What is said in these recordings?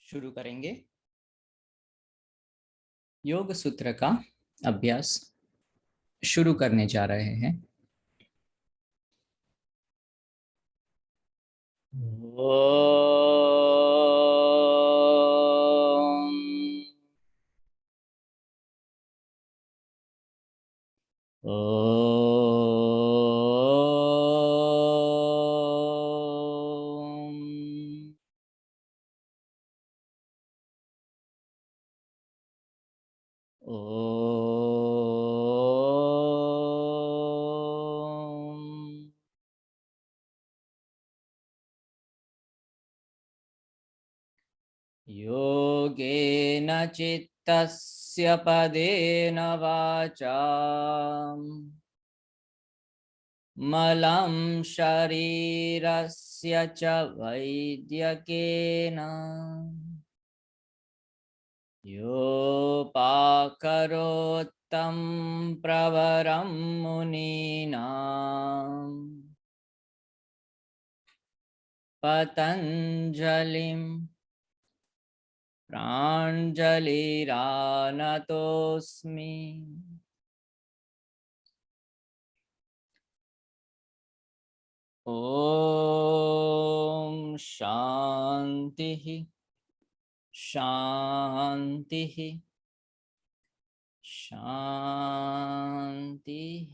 शुरू करेंगे। योग सूत्र का अभ्यास शुरू करने जा रहे हैं। योगेन चित्तस्य पदेन वाचा मलं शरीरस्य च वैद्यकेन योपाकरोत्तं प्रवरं मुनीनां पतञ्जलिं प्राञ्जलिरानतोऽस्मि। ॐ शान्तिः शान्तिः शान्तिः।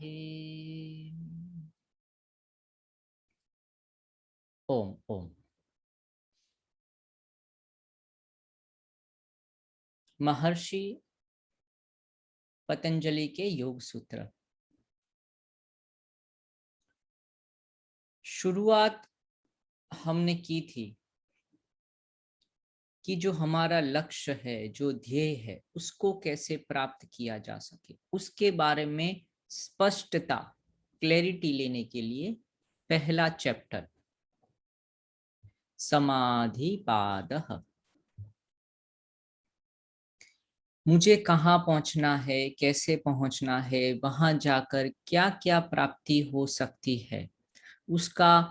ओम ओम। महर्षि पतंजलि के योग सूत्र। शुरुआत हमने की थी कि जो हमारा लक्ष्य है, जो ध्येय है, उसको कैसे प्राप्त किया जा सके, उसके बारे में स्पष्टता, क्लैरिटी लेने के लिए पहला चैप्टर समाधिपादः। मुझे कहाँ पहुंचना है, कैसे पहुंचना है, वहां जाकर क्या क्या प्राप्ति हो सकती है, उसका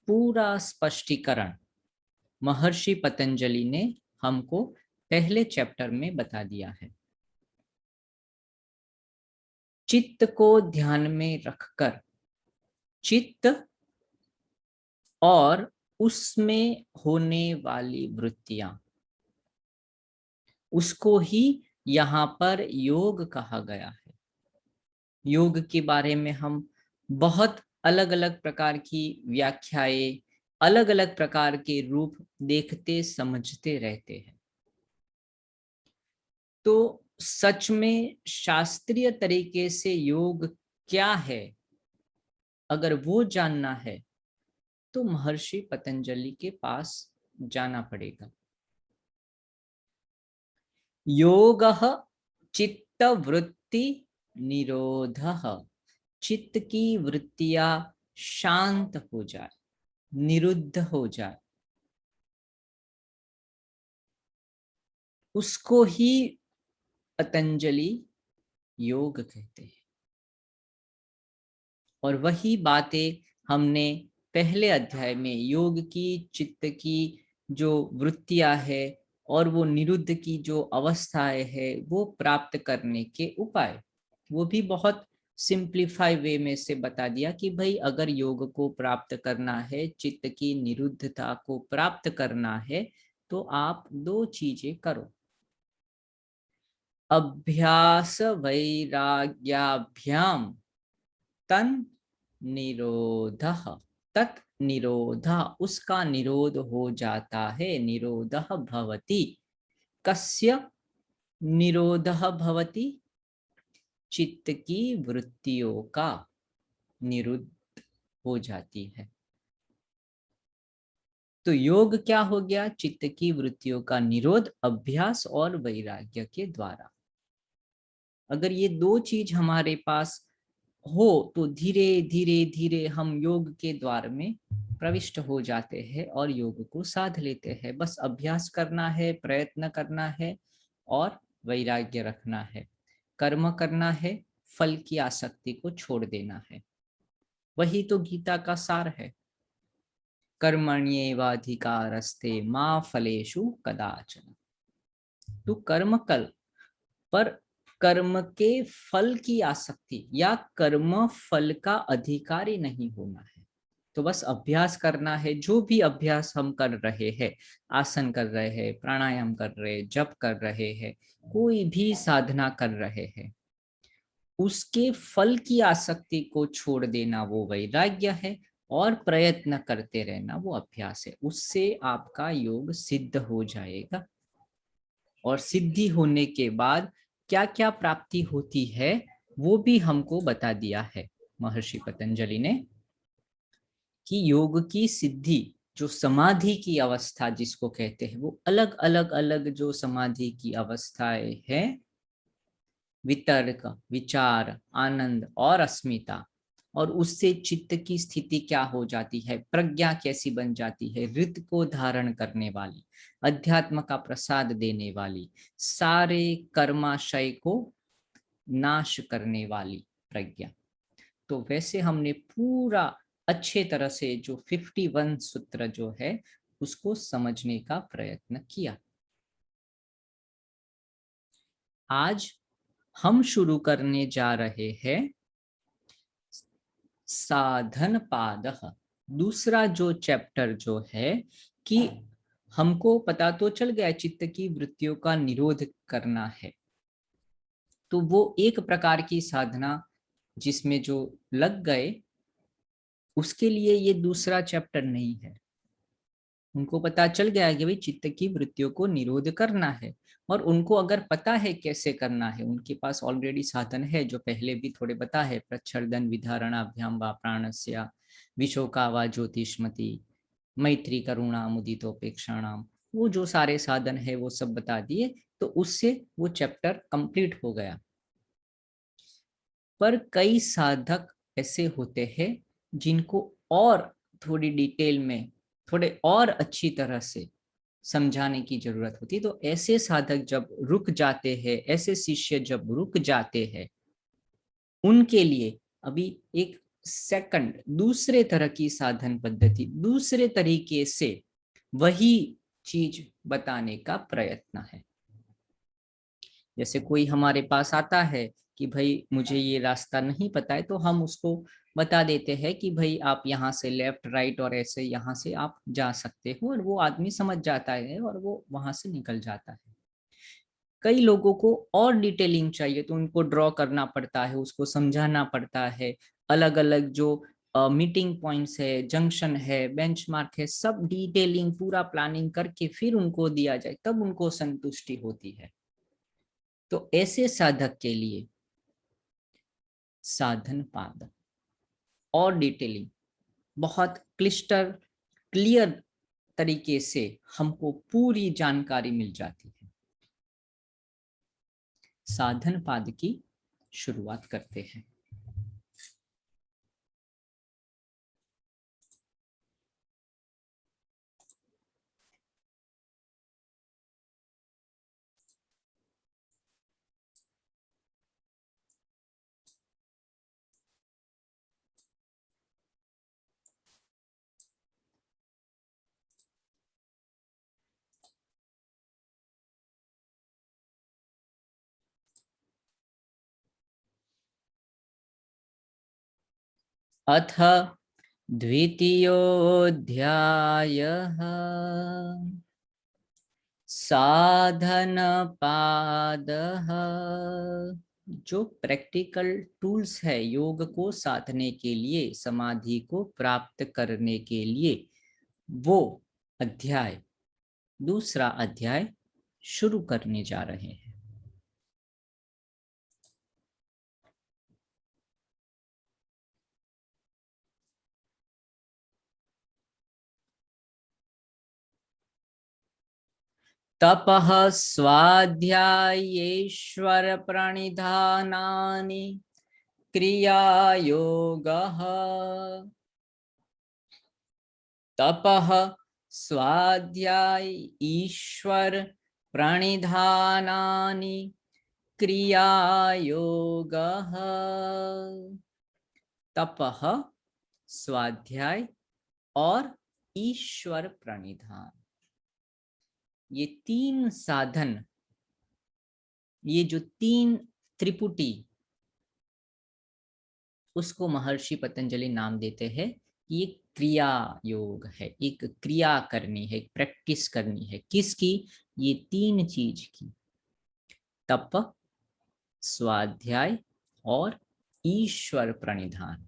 पूरा स्पष्टीकरण महर्षि पतंजलि ने हमको पहले चैप्टर में बता दिया है। चित्त को ध्यान में रखकर चित्त और उसमें होने वाली वृत्तियां, उसको ही यहाँ पर योग कहा गया है। योग के बारे में हम बहुत अलग अलग प्रकार की व्याख्याएं, अलग अलग प्रकार के रूप देखते समझते रहते हैं। तो सच में शास्त्रीय तरीके से योग क्या है, अगर वो जानना है तो महर्षि पतंजलि के पास जाना पड़ेगा। योगः चित्त वृत्ति निरोधः। चित्त की वृत्तियां शांत हो जाए, निरुद्ध हो जाए, उसको ही पतंजलि योग कहते हैं। और वही बातें हमने पहले अध्याय में योग की, चित्त की जो वृत्तियां है और वो निरुद्ध की जो अवस्थाएं है, वो प्राप्त करने के उपाय, वो भी बहुत सिंप्लीफाई वे में से बता दिया कि भाई अगर योग को प्राप्त करना है, चित्त की निरुद्धता को प्राप्त करना है, तो आप दो चीजें करो। अभ्यास वैराग्याभ्याम तन निरोधः। तत् निरोधः, उसका निरोध हो जाता है। निरोधः भवति। कस्य निरोधः भवति? चित्त की वृत्तियों का निरुद्ध हो जाती है। तो योग क्या हो गया? चित्त की वृत्तियों का निरोध अभ्यास और वैराग्य के द्वारा। अगर ये दो चीज हमारे पास हो तो धीरे धीरे धीरे हम योग के द्वार में प्रविष्ट हो जाते हैं और योग को साध लेते हैं। बस अभ्यास करना है, प्रयत्न करना है और वैराग्य रखना है, कर्म करना है, फल की आसक्ति को छोड़ देना है। वही तो गीता का सार है। कर्मण्येवाधिकारस्ते मा फलेषु कदाचन। तो कर्म कल, पर कर्म के फल की आसक्ति या कर्म फल का अधिकारी नहीं होना है। तो बस अभ्यास करना है, जो भी अभ्यास हम कर रहे हैं, आसन कर रहे हैं, प्राणायाम कर रहे हैं, जप कर रहे हैं, कोई भी साधना कर रहे हैं, उसके फल की आसक्ति को छोड़ देना वो वैराग्य है, और प्रयत्न करते रहना वो अभ्यास है। उससे आपका योग सिद्ध हो जाएगा। और सिद्धि होने के बाद क्या क्या प्राप्ति होती है वो भी हमको बता दिया है महर्षि पतंजलि ने, कि योग की सिद्धि, जो समाधि की अवस्था जिसको कहते हैं, वो अलग अलग अलग जो समाधि की अवस्थाएं हैं, वितर्क, विचार, आनंद और अस्मिता, और उससे चित्त की स्थिति क्या हो जाती है, प्रज्ञा कैसी बन जाती है, रित को धारण करने वाली, अध्यात्म का प्रसाद देने वाली, सारे कर्माशय को नाश करने वाली प्रज्ञा। तो वैसे हमने पूरा अच्छे तरह से जो 51 सूत्र जो है उसको समझने का प्रयत्न किया। आज हम शुरू करने जा रहे हैं साधन पाद, दूसरा जो चैप्टर जो है, कि हमको पता तो चल गया चित्त की वृत्तियों का निरोध करना है, तो वो एक प्रकार की साधना जिसमें जो लग गए, उसके लिए ये दूसरा चैप्टर नहीं है। उनको पता चल गया कि भाई चित्त की वृत्तियों को निरोध करना है, और उनको अगर पता है कैसे करना है, उनके पास ऑलरेडी साधन है, जो पहले भी थोड़े बता है, प्रच्छर्दन विधारणाभ्याम वा प्राणस्य विशोका वा ज्योतिष्मति मैत्री करुणा मुदितोपेक्षाणाम, वो जो सारे साधन है वो सब बता दिए, तो उससे वो चैप्टर कंप्लीट हो गया। पर कई साधक ऐसे होते हैं जिनको और थोड़ी डिटेल में, थोड़े और अच्छी तरह से समझाने की जरूरत होती है। तो ऐसे साधक जब रुक जाते हैं, ऐसे शिष्य जब रुक जाते हैं, उनके लिए अभी एक सेकंड दूसरे तरह की साधन पद्धति, दूसरे तरीके से वही चीज बताने का प्रयत्न है। जैसे कोई हमारे पास आता है कि भाई मुझे ये रास्ता नहीं पता है, तो हम उसको बता देते हैं कि भाई आप यहाँ से लेफ्ट राइट और ऐसे यहाँ से आप जा सकते हो, और वो आदमी समझ जाता है और वो वहां से निकल जाता है। कई लोगों को और डिटेलिंग चाहिए, तो उनको ड्रॉ करना पड़ता है, उसको समझाना पड़ता है, अलग अलग जो मीटिंग पॉइंट्स है, जंक्शन है, बेंचमार्क है, सब डिटेलिंग पूरा प्लानिंग करके फिर उनको दिया जाए, तब उनको संतुष्टि होती है। तो ऐसे साधक के लिए साधन पाद और डिटेलिंग बहुत क्लिस्टर क्लियर तरीके से हमको पूरी जानकारी मिल जाती है। साधन पाद की शुरुआत करते हैं। अथ द्वितीयोऽध्यायः साधन पादः। जो प्रैक्टिकल टूल्स है योग को साधने के लिए, समाधि को प्राप्त करने के लिए, वो अध्याय, दूसरा अध्याय शुरू करने जा रहे हैं। तपः स्वाध्यायेश्वर प्रणिधानानि क्रियायोगः। तपः स्वाध्याय ईश्वर प्रणिधानानि क्रियायोगः। तपः स्वाध्याय और ईश्वर प्रणिधान, ये तीन साधन ये जो तीन त्रिपुटी, उसको महर्षि पतंजलि नाम देते हैं कि ये क्रिया योग है, एक क्रिया करनी है, एक प्रैक्टिस करनी है। किसकी? ये तीन चीज की, तप, स्वाध्याय और ईश्वर प्रणिधान।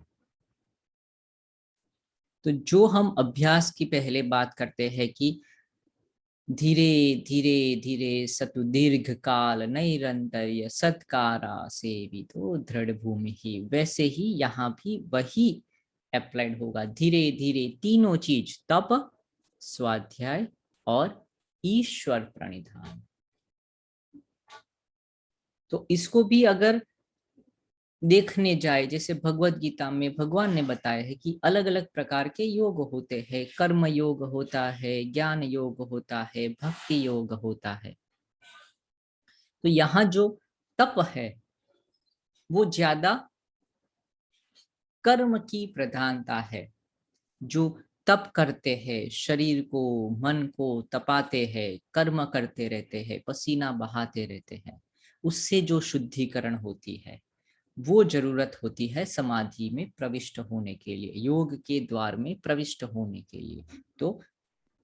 तो जो हम अभ्यास की पहले बात करते हैं कि धीरे धीरे धीरे सतु दीर्घ काल नैरंतर्य सत्कारा सेवितो दृढ़ भूमि ही, वैसे ही यहाँ भी वही अप्लाइड होगा। धीरे धीरे तीनों चीज, तप, स्वाध्याय और ईश्वर प्रणिधान। तो इसको भी अगर देखने जाए, जैसे भगवत गीता में भगवान ने बताया है कि अलग अलग प्रकार के योग होते हैं, कर्म योग होता है, ज्ञान योग होता है, भक्ति योग होता है। तो यहाँ जो तप है वो ज्यादा कर्म की प्रधानता है। जो तप करते हैं, शरीर को मन को तपाते हैं, कर्म करते रहते हैं, पसीना बहाते रहते हैं, उससे जो शुद्धिकरण होती है वो जरूरत होती है समाधि में प्रविष्ट होने के लिए, योग के द्वार में प्रविष्ट होने के लिए। तो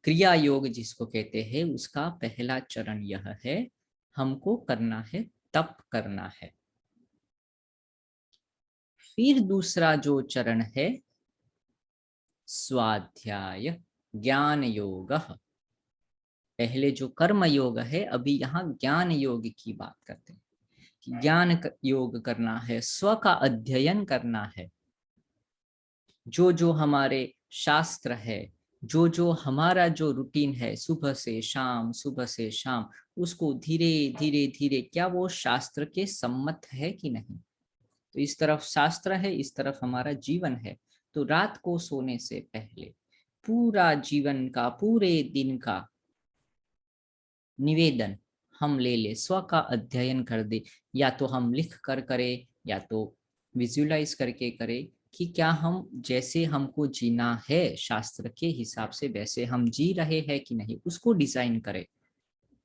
क्रिया योग जिसको कहते हैं, उसका पहला चरण यह है, हमको करना है, तप करना है। फिर दूसरा जो चरण है स्वाध्याय ज्ञान योग। पहले जो कर्म योग है, अभी यहाँ ज्ञान योग की बात करते हैं कि ज्ञान योग करना है, स्व का अध्ययन करना है। जो जो हमारे शास्त्र है, जो जो हमारा जो रूटीन है, सुबह से शाम सुबह से शाम, उसको धीरे धीरे धीरे, क्या वो शास्त्र के सम्मत है कि नहीं। तो इस तरफ शास्त्र है, इस तरफ हमारा जीवन है। तो रात को सोने से पहले पूरा जीवन का, पूरे दिन का निवेदन हम ले ले, स्व का अध्ययन कर दे। या तो हम लिख कर करें, या तो विजुअलाइज करके करें कि क्या हम जैसे हमको जीना है शास्त्र के हिसाब से, वैसे हम जी रहे हैं कि नहीं, उसको डिजाइन करें।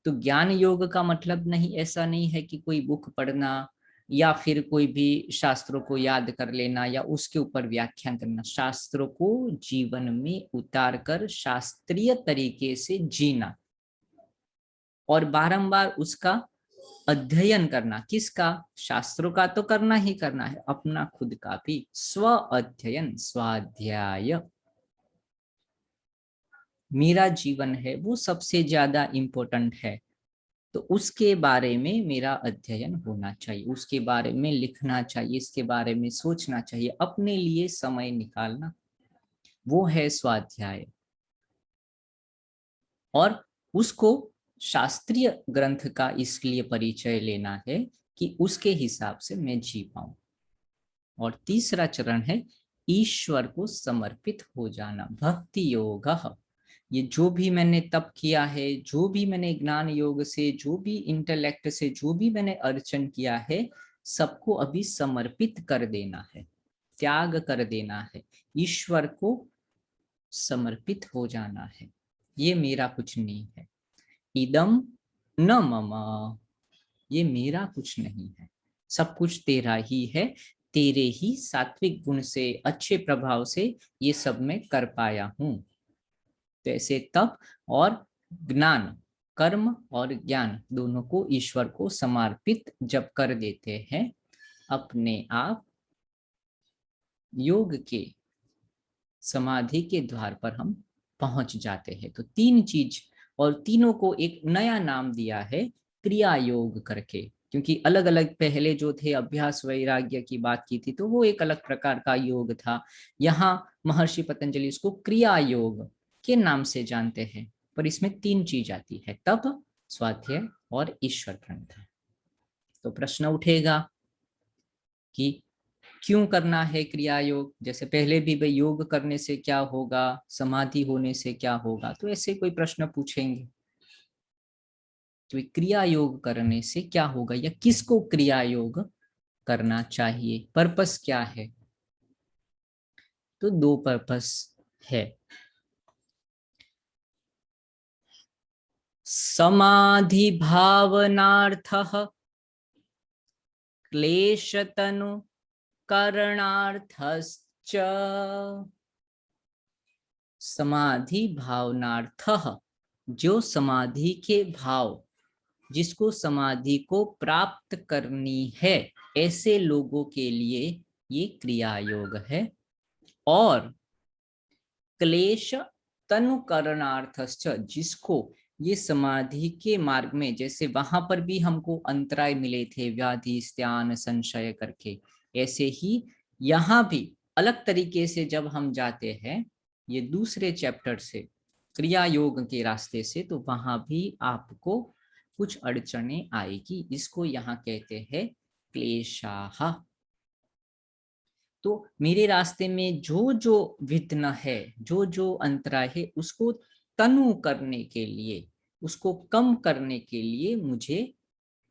तो ज्ञान योग का मतलब नहीं, ऐसा नहीं है कि कोई बुक पढ़ना या फिर कोई भी शास्त्रों को याद कर लेना या उसके ऊपर व्याख्यान करना। शास्त्रों को जीवन में उतार कर शास्त्रीय तरीके से जीना और बारंबार उसका अध्ययन करना। किसका? शास्त्रों का तो करना ही करना है, अपना खुद का भी स्व अध्ययन, स्वाध्याय। मेरा जीवन है वो सबसे ज्यादा इम्पोर्टेंट है, तो उसके बारे में मेरा अध्ययन होना चाहिए, उसके बारे में लिखना चाहिए, इसके बारे में सोचना चाहिए, अपने लिए समय निकालना, वो है स्वाध्याय। और उसको शास्त्रीय ग्रंथ का इसलिए परिचय लेना है कि उसके हिसाब से मैं जी पाऊं। और तीसरा चरण है ईश्वर को समर्पित हो जाना, भक्ति योग। ये जो भी मैंने तप किया है, जो भी मैंने ज्ञान योग से, जो भी इंटेलेक्ट से, जो भी मैंने अर्चन किया है, सबको अभी समर्पित कर देना है, त्याग कर देना है, ईश्वर को समर्पित हो जाना है। ये मेरा कुछ नहीं है, इदम न मम, ये मेरा कुछ नहीं है, सब कुछ तेरा ही है। तेरे ही सात्विक गुण से, अच्छे प्रभाव से ये सब मैं कर पाया हूं। तो ऐसे तप और ज्ञान, कर्म और ज्ञान दोनों को ईश्वर को समर्पित जब कर देते हैं, अपने आप योग के, समाधि के द्वार पर हम पहुंच जाते हैं। तो तीन चीज, और तीनों को एक नया नाम दिया है क्रिया योग करके, क्योंकि अलग अलग पहले जो थे अभ्यास वैराग्य की बात की थी, तो वो एक अलग प्रकार का योग था। यहाँ महर्षि पतंजलि इसको क्रिया योग के नाम से जानते हैं। पर इसमें तीन चीज आती है, तप, स्वाध्याय और ईश्वर प्रणिधान। तो प्रश्न उठेगा कि क्यों करना है क्रिया योग। जैसे पहले भी भाई योग करने से क्या होगा, समाधि होने से क्या होगा, तो ऐसे कोई प्रश्न पूछेंगे। तो क्रिया योग करने से क्या होगा, या किसको क्रिया योग करना चाहिए, पर्पस क्या है। तो दो पर्पस है। समाधि भावनार्थः क्लेशतनु करणार्थश्च समाधि भावनार्थः, जो समाधि के भाव, जिसको समाधि को प्राप्त करनी है, ऐसे लोगों के लिए ये क्रिया योग है। और क्लेश तनु करणार्थश्च, जिसको ये समाधि के मार्ग में, जैसे वहां पर भी हमको अंतराय मिले थे व्याधि स्त्यान संशय करके, ऐसे ही यहाँ भी अलग तरीके से जब हम जाते हैं ये दूसरे चैप्टर से क्रिया योग के रास्ते से, तो वहां भी आपको कुछ अड़चने आएगी। इसको यहाँ कहते हैं क्लेशाः। तो मेरे रास्ते में जो जो विघ्न है, जो जो अंतराय है, उसको तनु करने के लिए, उसको कम करने के लिए मुझे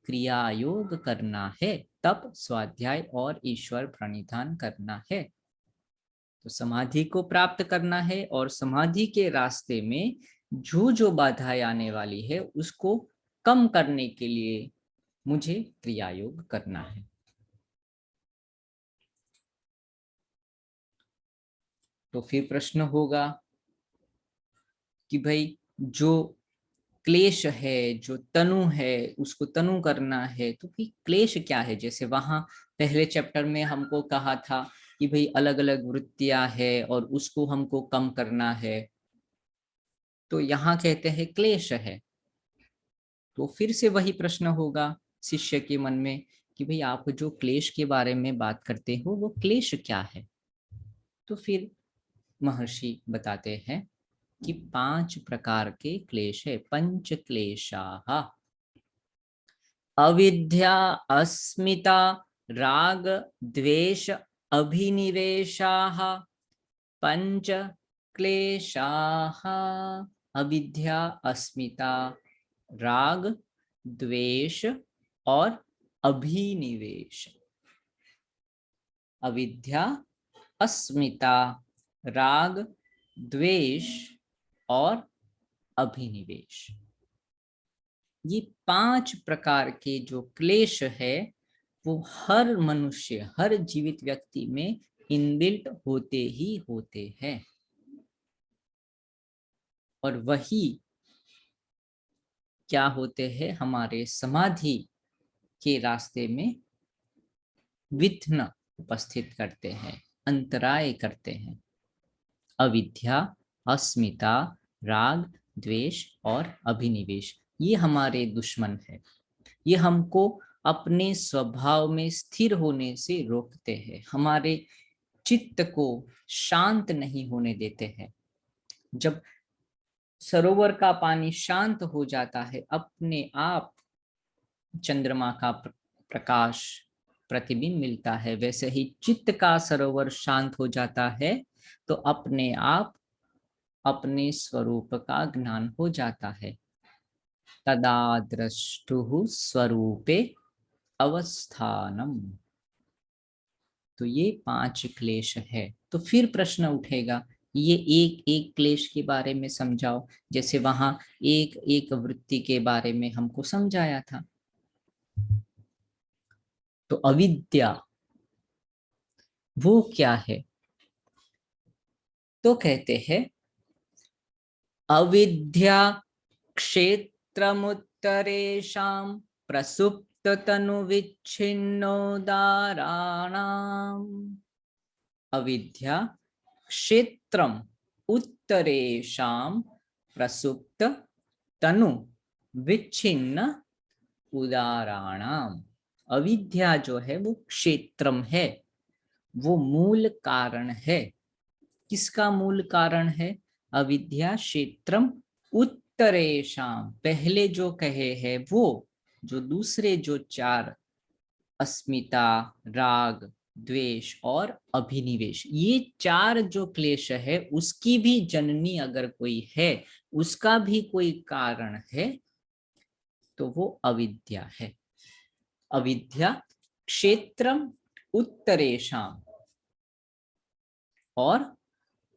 क्रिया योग करना है, तप स्वाध्याय और ईश्वर प्रणिधान करना है। तो समाधि को प्राप्त करना है और समाधि के रास्ते में जो जो बाधाएं आने वाली है उसको कम करने के लिए मुझे क्रिया योग करना है। तो फिर प्रश्न होगा कि भाई जो क्लेश है, जो तनु है, उसको तनु करना है, तो फिर क्लेश क्या है? जैसे वहां पहले चैप्टर में हमको कहा था कि भाई अलग अलग वृत्तियां है और उसको हमको कम करना है, तो यहाँ कहते हैं क्लेश है। तो फिर से वही प्रश्न होगा शिष्य के मन में कि भाई आप जो क्लेश के बारे में बात करते हो वो क्लेश क्या है? तो फिर महर्षि बताते हैं कि 5 प्रकार के क्लेश है। पंच क्लेशाः, अविद्या अस्मिता राग द्वेष अभिनिवेशाः। पंच क्लेशाः, अविद्या अस्मिता राग द्वेष और अभिनिवेश। अविद्या, अस्मिता, राग, द्वेष और अभिनिवेश, ये 5 प्रकार के जो क्लेश है वो हर मनुष्य, हर जीवित व्यक्ति में इनबिल्ट होते ही होते हैं। और वही क्या होते हैं? हमारे समाधि के रास्ते में विघ्न उपस्थित करते हैं, अंतराय करते हैं। अविद्या, अस्मिता, राग, द्वेष और अभिनिवेश, ये हमारे दुश्मन है। ये हमको अपने स्वभाव में स्थिर होने से रोकते हैं, हमारे चित्त को शांत नहीं होने देते हैं। जब सरोवर का पानी शांत हो जाता है, अपने आप चंद्रमा का प्रकाश प्रतिबिंब मिलता है, वैसे ही चित्त का सरोवर शांत हो जाता है तो अपने आप अपने स्वरूप का ज्ञान हो जाता है। तदा द्रष्टुः स्वरूपे अवस्थानम। तो ये 5 क्लेश है। तो फिर प्रश्न उठेगा, ये एक एक क्लेश के बारे में समझाओ। जैसे वहां एक एक वृत्ति के बारे में हमको समझाया था। तो अविद्या वो क्या है? तो कहते हैं अविद्या क्षेत्रमुत्तरेषां प्रसुप्त तनु विच्छिन्नोदाराणाम्। अविद्या क्षेत्रम उत्तरेषां प्रसुप्त तनु विच्छिन्न उदाराणाम। अविद्या जो है वो क्षेत्रम है, वो मूल कारण है। किसका मूल कारण है? अविद्या क्षेत्रम उत्तरेषाम, पहले जो कहे हैं वो, जो दूसरे जो 4 अस्मिता, राग, द्वेष और अभिनिवेश, ये 4 जो क्लेश है उसकी भी जननी अगर कोई है, उसका भी कोई कारण है, तो वो अविद्या है। अविद्या क्षेत्रम उत्तरेषाम, और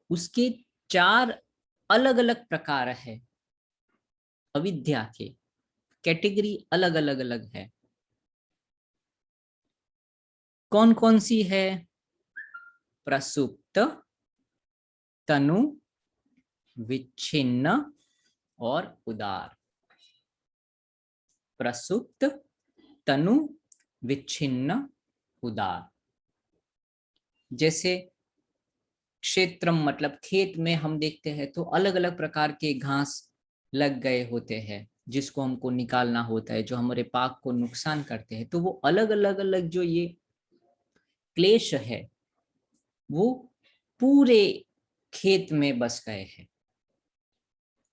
उसके 4 अलग अलग प्रकार है। अविद्या के कैटेगरी अलग अलग अलग है। कौन कौन सी है? प्रसुप्त, तनु, विच्छिन्न और उदार। प्रसुप्त, तनु, विच्छिन्न, उदार। जैसे क्षेत्रम मतलब खेत में हम देखते हैं तो अलग अलग प्रकार के घास लग गए होते हैं, जिसको हमको निकालना होता है, जो हमारे पाक को नुकसान करते हैं। तो वो अलग अलग अलग जो ये क्लेश है वो पूरे खेत में बस गए हैं।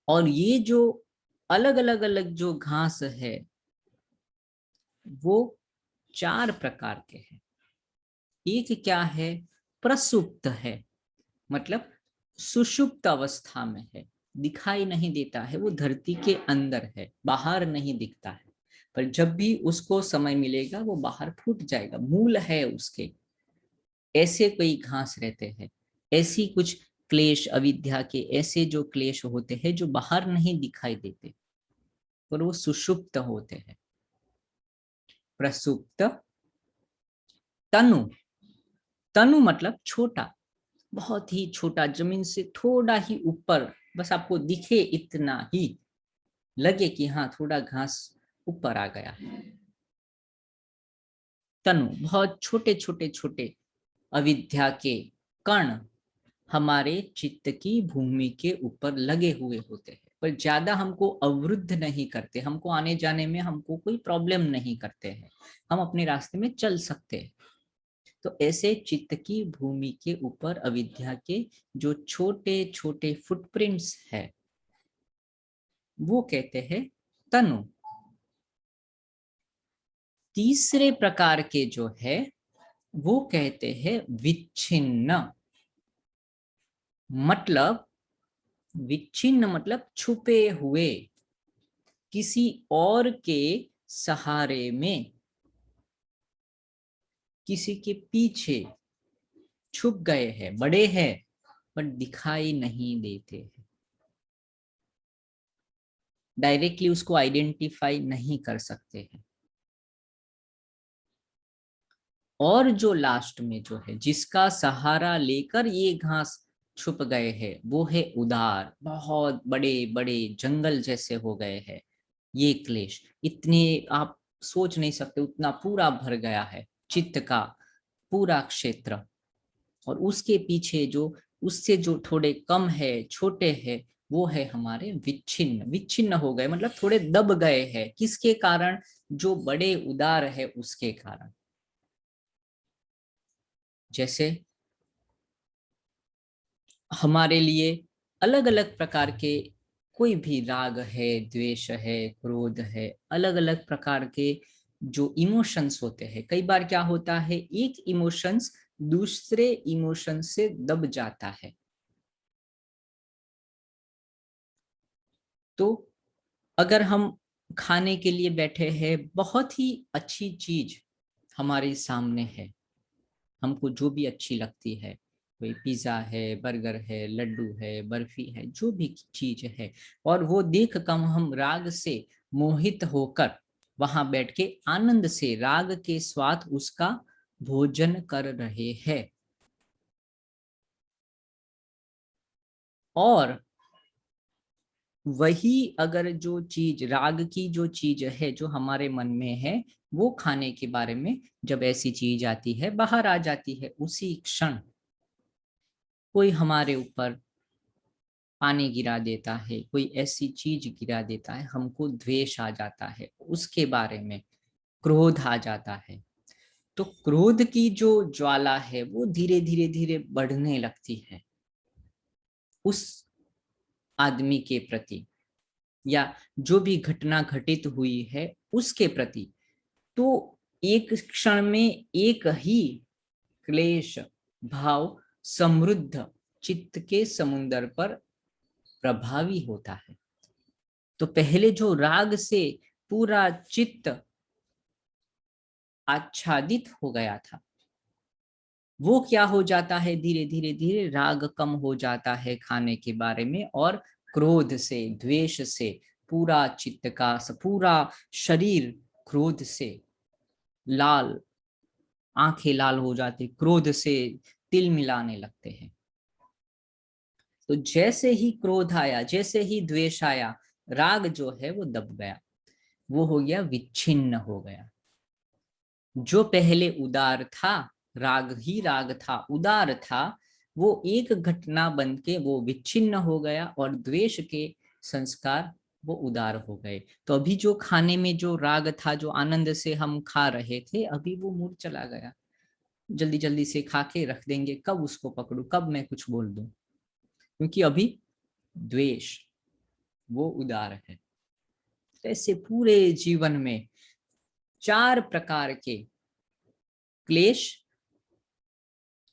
और ये जो अलग अलग अलग जो घास है वो 4 प्रकार के हैं। एक क्या है? प्रसुप्त है, मतलब सुषुप्त अवस्था में है, दिखाई नहीं देता है, वो धरती के अंदर है, बाहर नहीं दिखता है। पर जब भी उसको समय मिलेगा वो बाहर फूट जाएगा, मूल है उसके। ऐसे कोई घास रहते हैं, ऐसी कुछ क्लेश अविद्या के ऐसे जो क्लेश होते हैं जो बाहर नहीं दिखाई देते पर वो सुषुप्त होते हैं। प्रसुप्त। तनु, तनु मतलब छोटा, बहुत ही छोटा, जमीन से थोड़ा ही ऊपर, बस आपको दिखे इतना ही, लगे कि हाँ थोड़ा घास ऊपर आ गया। तनु बहुत छोटे छोटे छोटे अविद्या के कण हमारे चित्त की भूमि के ऊपर लगे हुए होते हैं, पर ज्यादा हमको अवरुद्ध नहीं करते, हमको आने जाने में हमको कोई प्रॉब्लम नहीं करते हैं, हम अपने रास्ते में चल सकते हैं। तो ऐसे चित्त की भूमि के ऊपर अविद्या के जो छोटे छोटे फुटप्रिंट्स है वो कहते हैं तनु। तीसरे प्रकार के जो है वो कहते हैं विच्छिन्न। मतलब विच्छिन्न मतलब छुपे हुए, किसी और के सहारे में, किसी के पीछे छुप गए हैं, बड़े हैं पर दिखाई नहीं देते हैं, डायरेक्टली उसको आइडेंटिफाई नहीं कर सकते हैं। और जो लास्ट में जो है जिसका सहारा लेकर ये घास छुप गए हैं वो है उदार, बहुत बड़े बड़े जंगल जैसे हो गए हैं ये क्लेश, इतने आप सोच नहीं सकते, उतना पूरा भर गया है चित्त का पूरा क्षेत्र। और उसके पीछे जो उससे जो थोड़े कम है, छोटे है, वो है हमारे विच्छिन्न। विच्छिन्न हो गए मतलब थोड़े दब गए हैं, किसके कारण? जो बड़े उदार है उसके कारण। जैसे हमारे लिए अलग अलग प्रकार के कोई भी राग है, द्वेष है, क्रोध है, अलग अलग प्रकार के जो इमोशंस होते हैं, कई बार क्या होता है एक इमोशंस दूसरे इमोशन से दब जाता है। तो अगर हम खाने के लिए बैठे हैं, बहुत ही अच्छी चीज हमारे सामने है, हमको जो भी अच्छी लगती है, कोई पिज्जा है, बर्गर है, लड्डू है, बर्फी है, जो भी चीज है, और वो देख कर हम राग से मोहित होकर वहां बैठ के आनंद से राग के स्वाद उसका भोजन कर रहे हैं। और वही अगर जो चीज राग की जो चीज है जो हमारे मन में है, वो खाने के बारे में जब ऐसी चीज आती है, बाहर आ जाती है, उसी क्षण कोई हमारे ऊपर पानी गिरा देता है, कोई ऐसी चीज गिरा देता है, हमको द्वेष आ जाता है, उसके बारे में क्रोध आ जाता है। तो क्रोध की जो ज्वाला है वो धीरे धीरे धीरे बढ़ने लगती है उस आदमी के प्रति, या जो भी घटना घटित हुई है उसके प्रति। तो एक क्षण में एक ही क्लेश भाव समृद्ध चित्त के समुंदर पर प्रभावी होता है। तो पहले जो राग से पूरा चित्त आच्छादित हो गया था, वो क्या हो जाता है, धीरे धीरे धीरे राग कम हो जाता है खाने के बारे में, और क्रोध से, द्वेष से पूरा चित्त का पूरा शरीर क्रोध से लाल आंखें लाल हो जाती, क्रोध से तिल मिलाने लगते हैं। तो जैसे ही क्रोध आया, जैसे ही द्वेष आया, राग जो है वो दब गया, वो हो गया विच्छिन्न हो गया। जो पहले उदार था, राग ही राग था, उदार था, वो एक घटना बन के वो विच्छिन्न हो गया और द्वेष के संस्कार वो उदार हो गए। तो अभी जो खाने में जो राग था, जो आनंद से हम खा रहे थे, अभी वो मूड चला गया, जल्दी जल्दी से खा के रख देंगे, कब उसको पकड़ू, कब मैं कुछ बोल दूं, क्योंकि अभी द्वेष वो उदार है। ऐसे पूरे जीवन में 4 प्रकार के क्लेश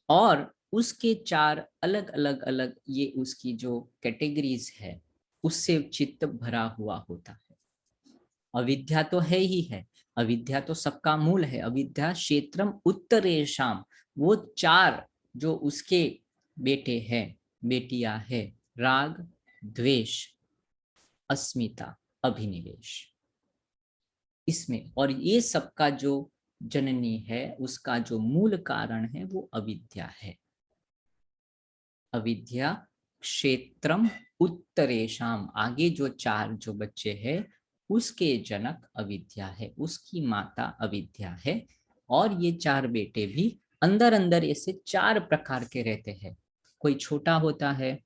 और उसके 4 अलग अलग अलग ये उसकी जो कैटेगरीज है, उससे चित्त भरा हुआ होता है। अविद्या तो है ही है, अविद्या तो सबका मूल है। अविद्या क्षेत्रम उत्तरेशम, वो 4 जो उसके बेटे हैं, बेटियां है, राग, द्वेष, अस्मिता, अभिनिवेश, इसमें। और ये सबका जो जननी है, उसका जो मूल कारण है वो अविद्या है। अविद्या क्षेत्रम उत्तरेशम, आगे जो 4 जो बच्चे हैं उसके जनक अविद्या है, उसकी माता अविद्या है। और ये 4 बेटे भी अंदर अंदर ऐसे 4 प्रकार के रहते हैं। कोई छोटा होता है,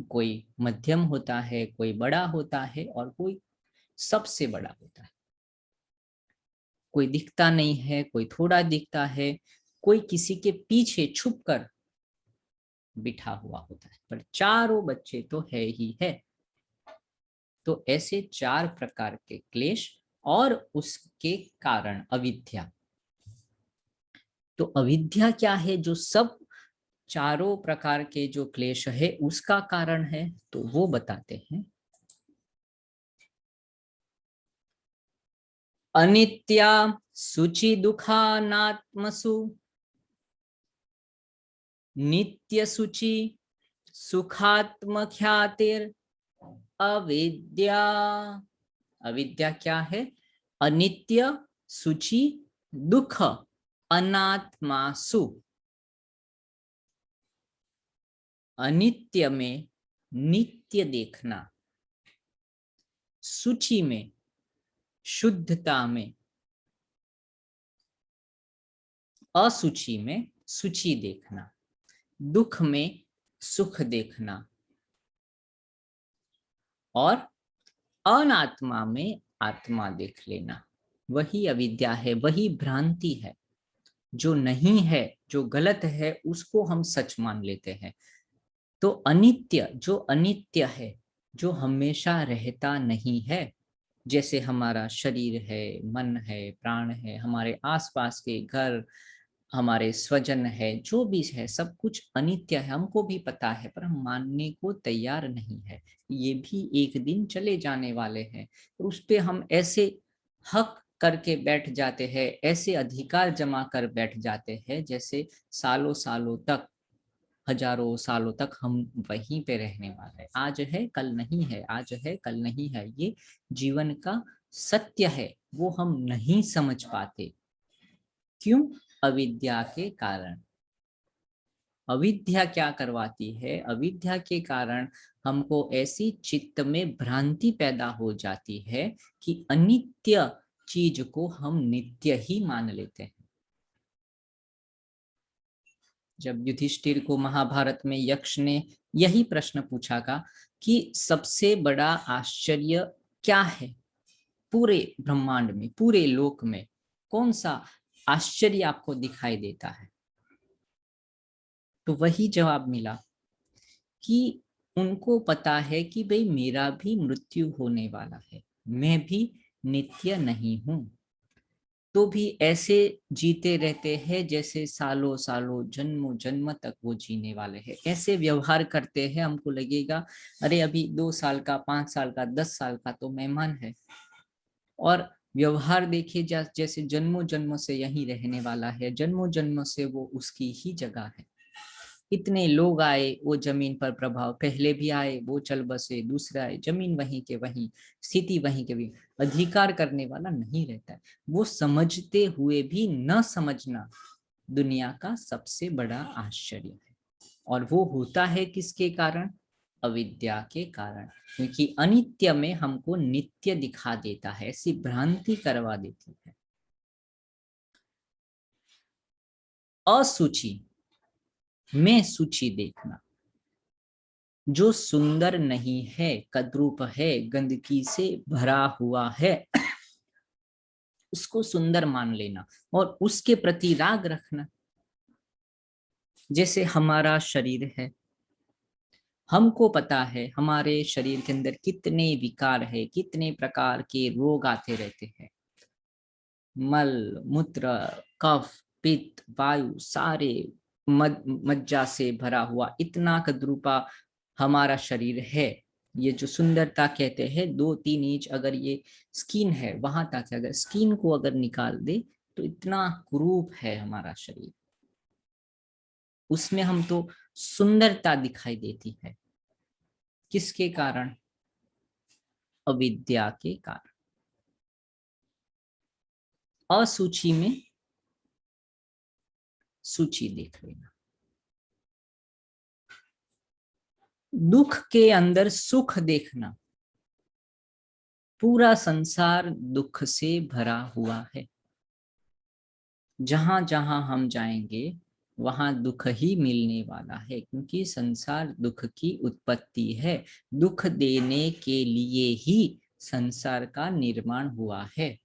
कोई मध्यम होता है, कोई बड़ा होता है और कोई सबसे बड़ा होता है। कोई दिखता नहीं है, कोई थोड़ा दिखता है, कोई किसी के पीछे छुप कर बिठा हुआ होता है, पर चारों बच्चे तो है ही है। तो ऐसे 4 प्रकार के क्लेश और उसके कारण अविद्या। तो अविद्या क्या है? जो सब चारों प्रकार के जो क्लेश है उसका कारण है, तो वो बताते हैं। अनित्या सुचि दुखानात्मसु नित्य सुचि सुखात्मख्यातिर अविद्या। अविद्या क्या है? अनित्य सुचि दुख अनात्मासु। अनित्य में नित्य देखना, सूची में शुद्धता में, असुचि में सूची देखना, दुख में सुख देखना और अनात्मा में आत्मा देख लेना, वही अविद्या है, वही भ्रांति है। जो नहीं है, जो गलत है, उसको हम सच मान लेते हैं। तो अनित्य, जो अनित्य है, जो हमेशा रहता नहीं है, जैसे हमारा शरीर है, मन है, प्राण है, हमारे आसपास के घर, हमारे स्वजन है, जो भी है, सब कुछ अनित्य है, हमको भी पता है, पर हम मानने को तैयार नहीं है। ये भी एक दिन चले जाने वाले हैं। तो उस पे हम ऐसे हक करके बैठ जाते हैं, ऐसे अधिकार जमा कर बैठ जाते हैं, जैसे सालों सालों तक, हजारों सालों तक हम वहीं पे रहने वाले हैं। आज है कल नहीं है, आज है कल नहीं है, ये जीवन का सत्य है। वो हम नहीं समझ पाते। क्यों? अविद्या के कारण। अविद्या क्या करवाती है? अविद्या के कारण हमको ऐसी चित्त में भ्रांति पैदा हो जाती है कि अनित्य चीज को हम नित्य ही मान लेते हैं। जब युधिष्ठिर को महाभारत में यक्ष ने यही प्रश्न पूछा था कि सबसे बड़ा आश्चर्य क्या है पूरे ब्रह्मांड में, पूरे लोक में, कौन सा आश्चर्य आपको दिखाई देता है? तो वही जवाब मिला कि उनको पता है कि भाई मेरा भी मृत्यु होने वाला है, मैं भी नित्य नहीं हूं। तो भी ऐसे जीते रहते हैं जैसे सालों सालों, जन्मों जन्म तक वो जीने वाले हैं। ऐसे व्यवहार करते हैं, हमको लगेगा अरे अभी 2 साल का, 5 साल का, 10 साल का तो मेहमान है। और व्यवहार देखिए जैसे जन्मों जन्मों से यहीं रहने वाला है, जन्मों जन्मों से वो उसकी ही जगह है। इतने लोग आए वो जमीन पर, प्रभाव पहले भी आए, वो चल बसे, दूसरे आए, जमीन वहीं के वहीं, स्थिति वहीं के वहीं, अधिकार करने वाला नहीं रहता है। वो समझते हुए भी न समझना, दुनिया का सबसे बड़ा आश्चर्य है। और वो होता है किसके कारण? अविद्या के कारण। क्योंकि अनित्य में हमको नित्य दिखा देता है, ऐसी भ्रांति करवा देती है। असूचि में सूची देखना, जो सुंदर नहीं है, कद्रूप है, गंदगी से भरा हुआ है, उसको सुंदर मान लेना और उसके प्रति राग रखना। जैसे हमारा शरीर है, हमको पता है हमारे शरीर के अंदर कितने विकार है, कितने प्रकार के रोग आते रहते हैं। मल मूत्र कफ पित्त वायु सारे मज्जा से भरा हुआ इतना कद्रूपा हमारा शरीर है। ये जो सुंदरता कहते हैं 2-3 इंच अगर ये स्किन है वहां तक, अगर स्किन को अगर निकाल दे तो इतना कुरूप है हमारा शरीर। उसमें हम तो सुंदरता दिखाई देती है, किसके कारण? अविद्या के कारण। असूची में सूची देख लेना। दुख के अंदर सुख देखना, पूरा संसार दुख से भरा हुआ है। जहां जहां हम जाएंगे वहां दुख ही मिलने वाला है, क्योंकि संसार दुख की उत्पत्ति है। दुख देने के लिए ही संसार का निर्माण हुआ है,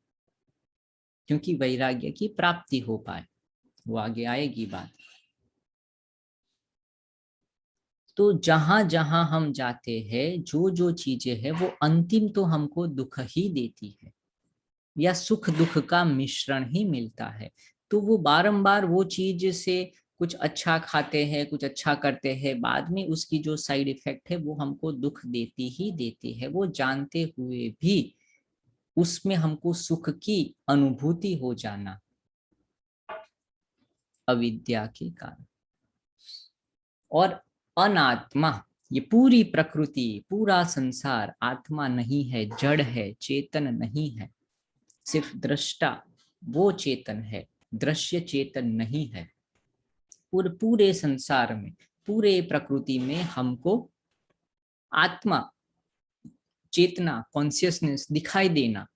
क्योंकि वैराग्य की प्राप्ति हो पाए। वो आगे आएगी बात। तो जहां जहां हम जाते हैं, जो जो चीजें हैं वो अंतिम तो हमको दुख ही देती है, या सुख दुख का मिश्रण ही मिलता है। तो वो बारंबार वो चीज से कुछ अच्छा खाते हैं, कुछ अच्छा करते हैं, बाद में उसकी जो साइड इफेक्ट है वो हमको दुख देती ही देती है। वो जानते हुए भी उसमें हमको सुख की अनुभूति हो जाना, अविद्या के कारण। और अनात्मा, ये पूरी प्रकृति पूरा संसार आत्मा नहीं है, जड़ है, चेतन नहीं है। सिर्फ दृष्टा वो चेतन है, दृश्य चेतन नहीं है। पूरे संसार में, पूरे प्रकृति में हमको आत्मा, चेतना, कॉन्शियसनेस दिखाई देना,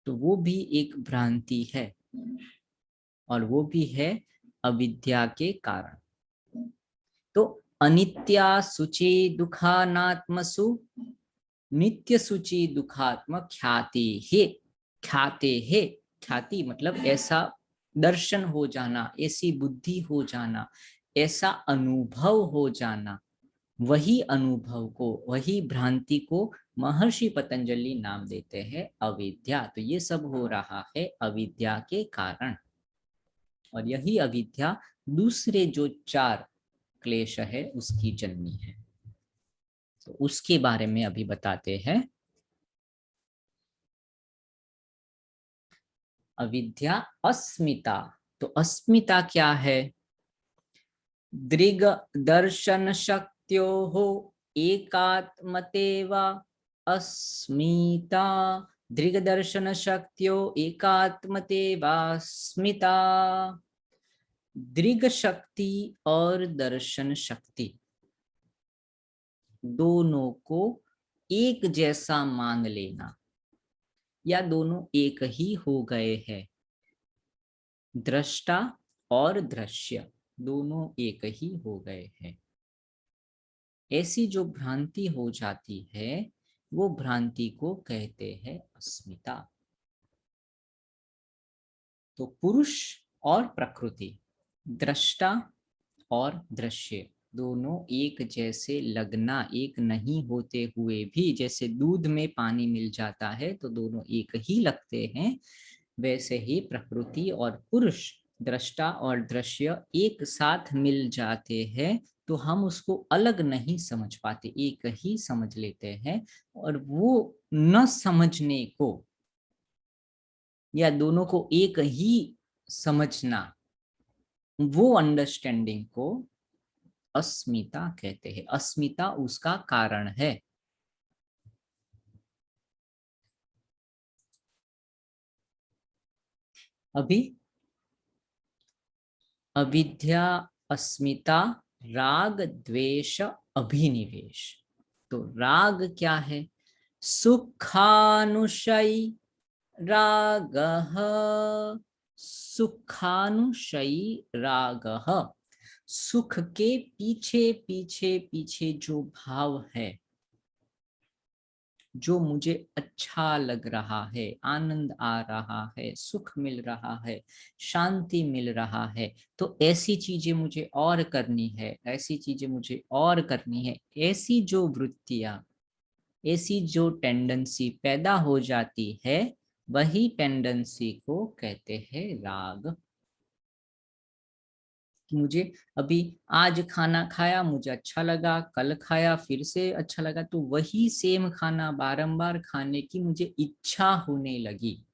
तो वो भी एक भ्रांति है, और वो भी है अविद्या के कारण। तो अनित्या शुचि दुखानात्मसु नित्य शुचि दुखात्म ख्याति है। ख्याते है, ख्याति मतलब ऐसा दर्शन हो जाना, ऐसी बुद्धि हो जाना, ऐसा अनुभव हो जाना। वही अनुभव को, वही भ्रांति को महर्षि पतंजलि नाम देते हैं अविद्या। तो ये सब हो रहा है अविद्या के कारण, और यही अविद्या दूसरे जो 4 क्लेश है उसकी जननी है। तो उसके बारे में अभी बताते हैं। अविद्या अस्मिता। तो अस्मिता क्या है? दृग दर्शन शक्त्योः एकात्मतेव अस्मिता। दृग दर्शन शक्त्यो एकात्मतेवास्मिता। दृग शक्ति और दर्शन शक्ति दोनों को एक जैसा मान लेना, या दोनों एक ही हो गए हैं। दृष्टा और दृश्य दोनों एक ही हो गए हैं। ऐसी जो भ्रांति हो जाती है वो भ्रांति को कहते हैं अस्मिता। तो पुरुष और प्रकृति, दृष्टा और दृश्य दोनों एक जैसे लगना, एक नहीं होते हुए भी, जैसे दूध में पानी मिल जाता है तो दोनों एक ही लगते हैं, वैसे ही प्रकृति और पुरुष, दृष्टा और दृश्य एक साथ मिल जाते हैं तो हम उसको अलग नहीं समझ पाते, एक ही समझ लेते हैं। और वो न समझने को, या दोनों को एक ही समझना, वो अंडरस्टैंडिंग को अस्मिता कहते हैं। अस्मिता उसका कारण है। अभी अविद्या, अस्मिता, राग, द्वेष, अभिनिवेश। तो राग क्या है? सुखानुशयी रागः, सुखानुशयी रागः। सुख के पीछे पीछे पीछे जो भाव है, जो मुझे अच्छा लग रहा है, आनंद आ रहा है, सुख मिल रहा है, शांति मिल रहा है, तो ऐसी चीजें मुझे और करनी है, ऐसी चीजें मुझे और करनी है। ऐसी जो वृत्तियां, ऐसी जो टेंडेंसी पैदा हो जाती है, वही टेंडेंसी को कहते हैं राग। कि मुझे अभी आज खाना खाया, मुझे अच्छा लगा, कल खाया फिर से अच्छा लगा, तो वही सेम खाना बारंबार खाने की मुझे इच्छा होने लगी।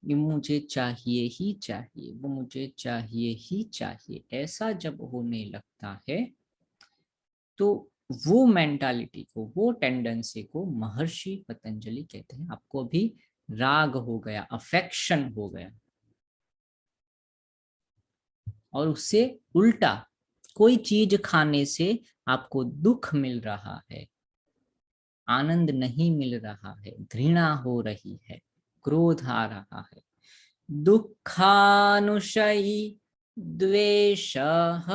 ये मुझे चाहिए ही चाहिए, वो मुझे चाहिए ही चाहिए, ऐसा जब होने लगता है तो वो मेंटालिटी को, वो टेंडेंसी को महर्षि पतंजलि कहते हैं आपको अभी राग हो गया, अफेक्शन हो गया। और उससे उल्टा, कोई चीज खाने से आपको दुख मिल रहा है, आनंद नहीं मिल रहा है, घृणा हो रही है, क्रोध आ रहा है, दुखानुशयी द्वेषः,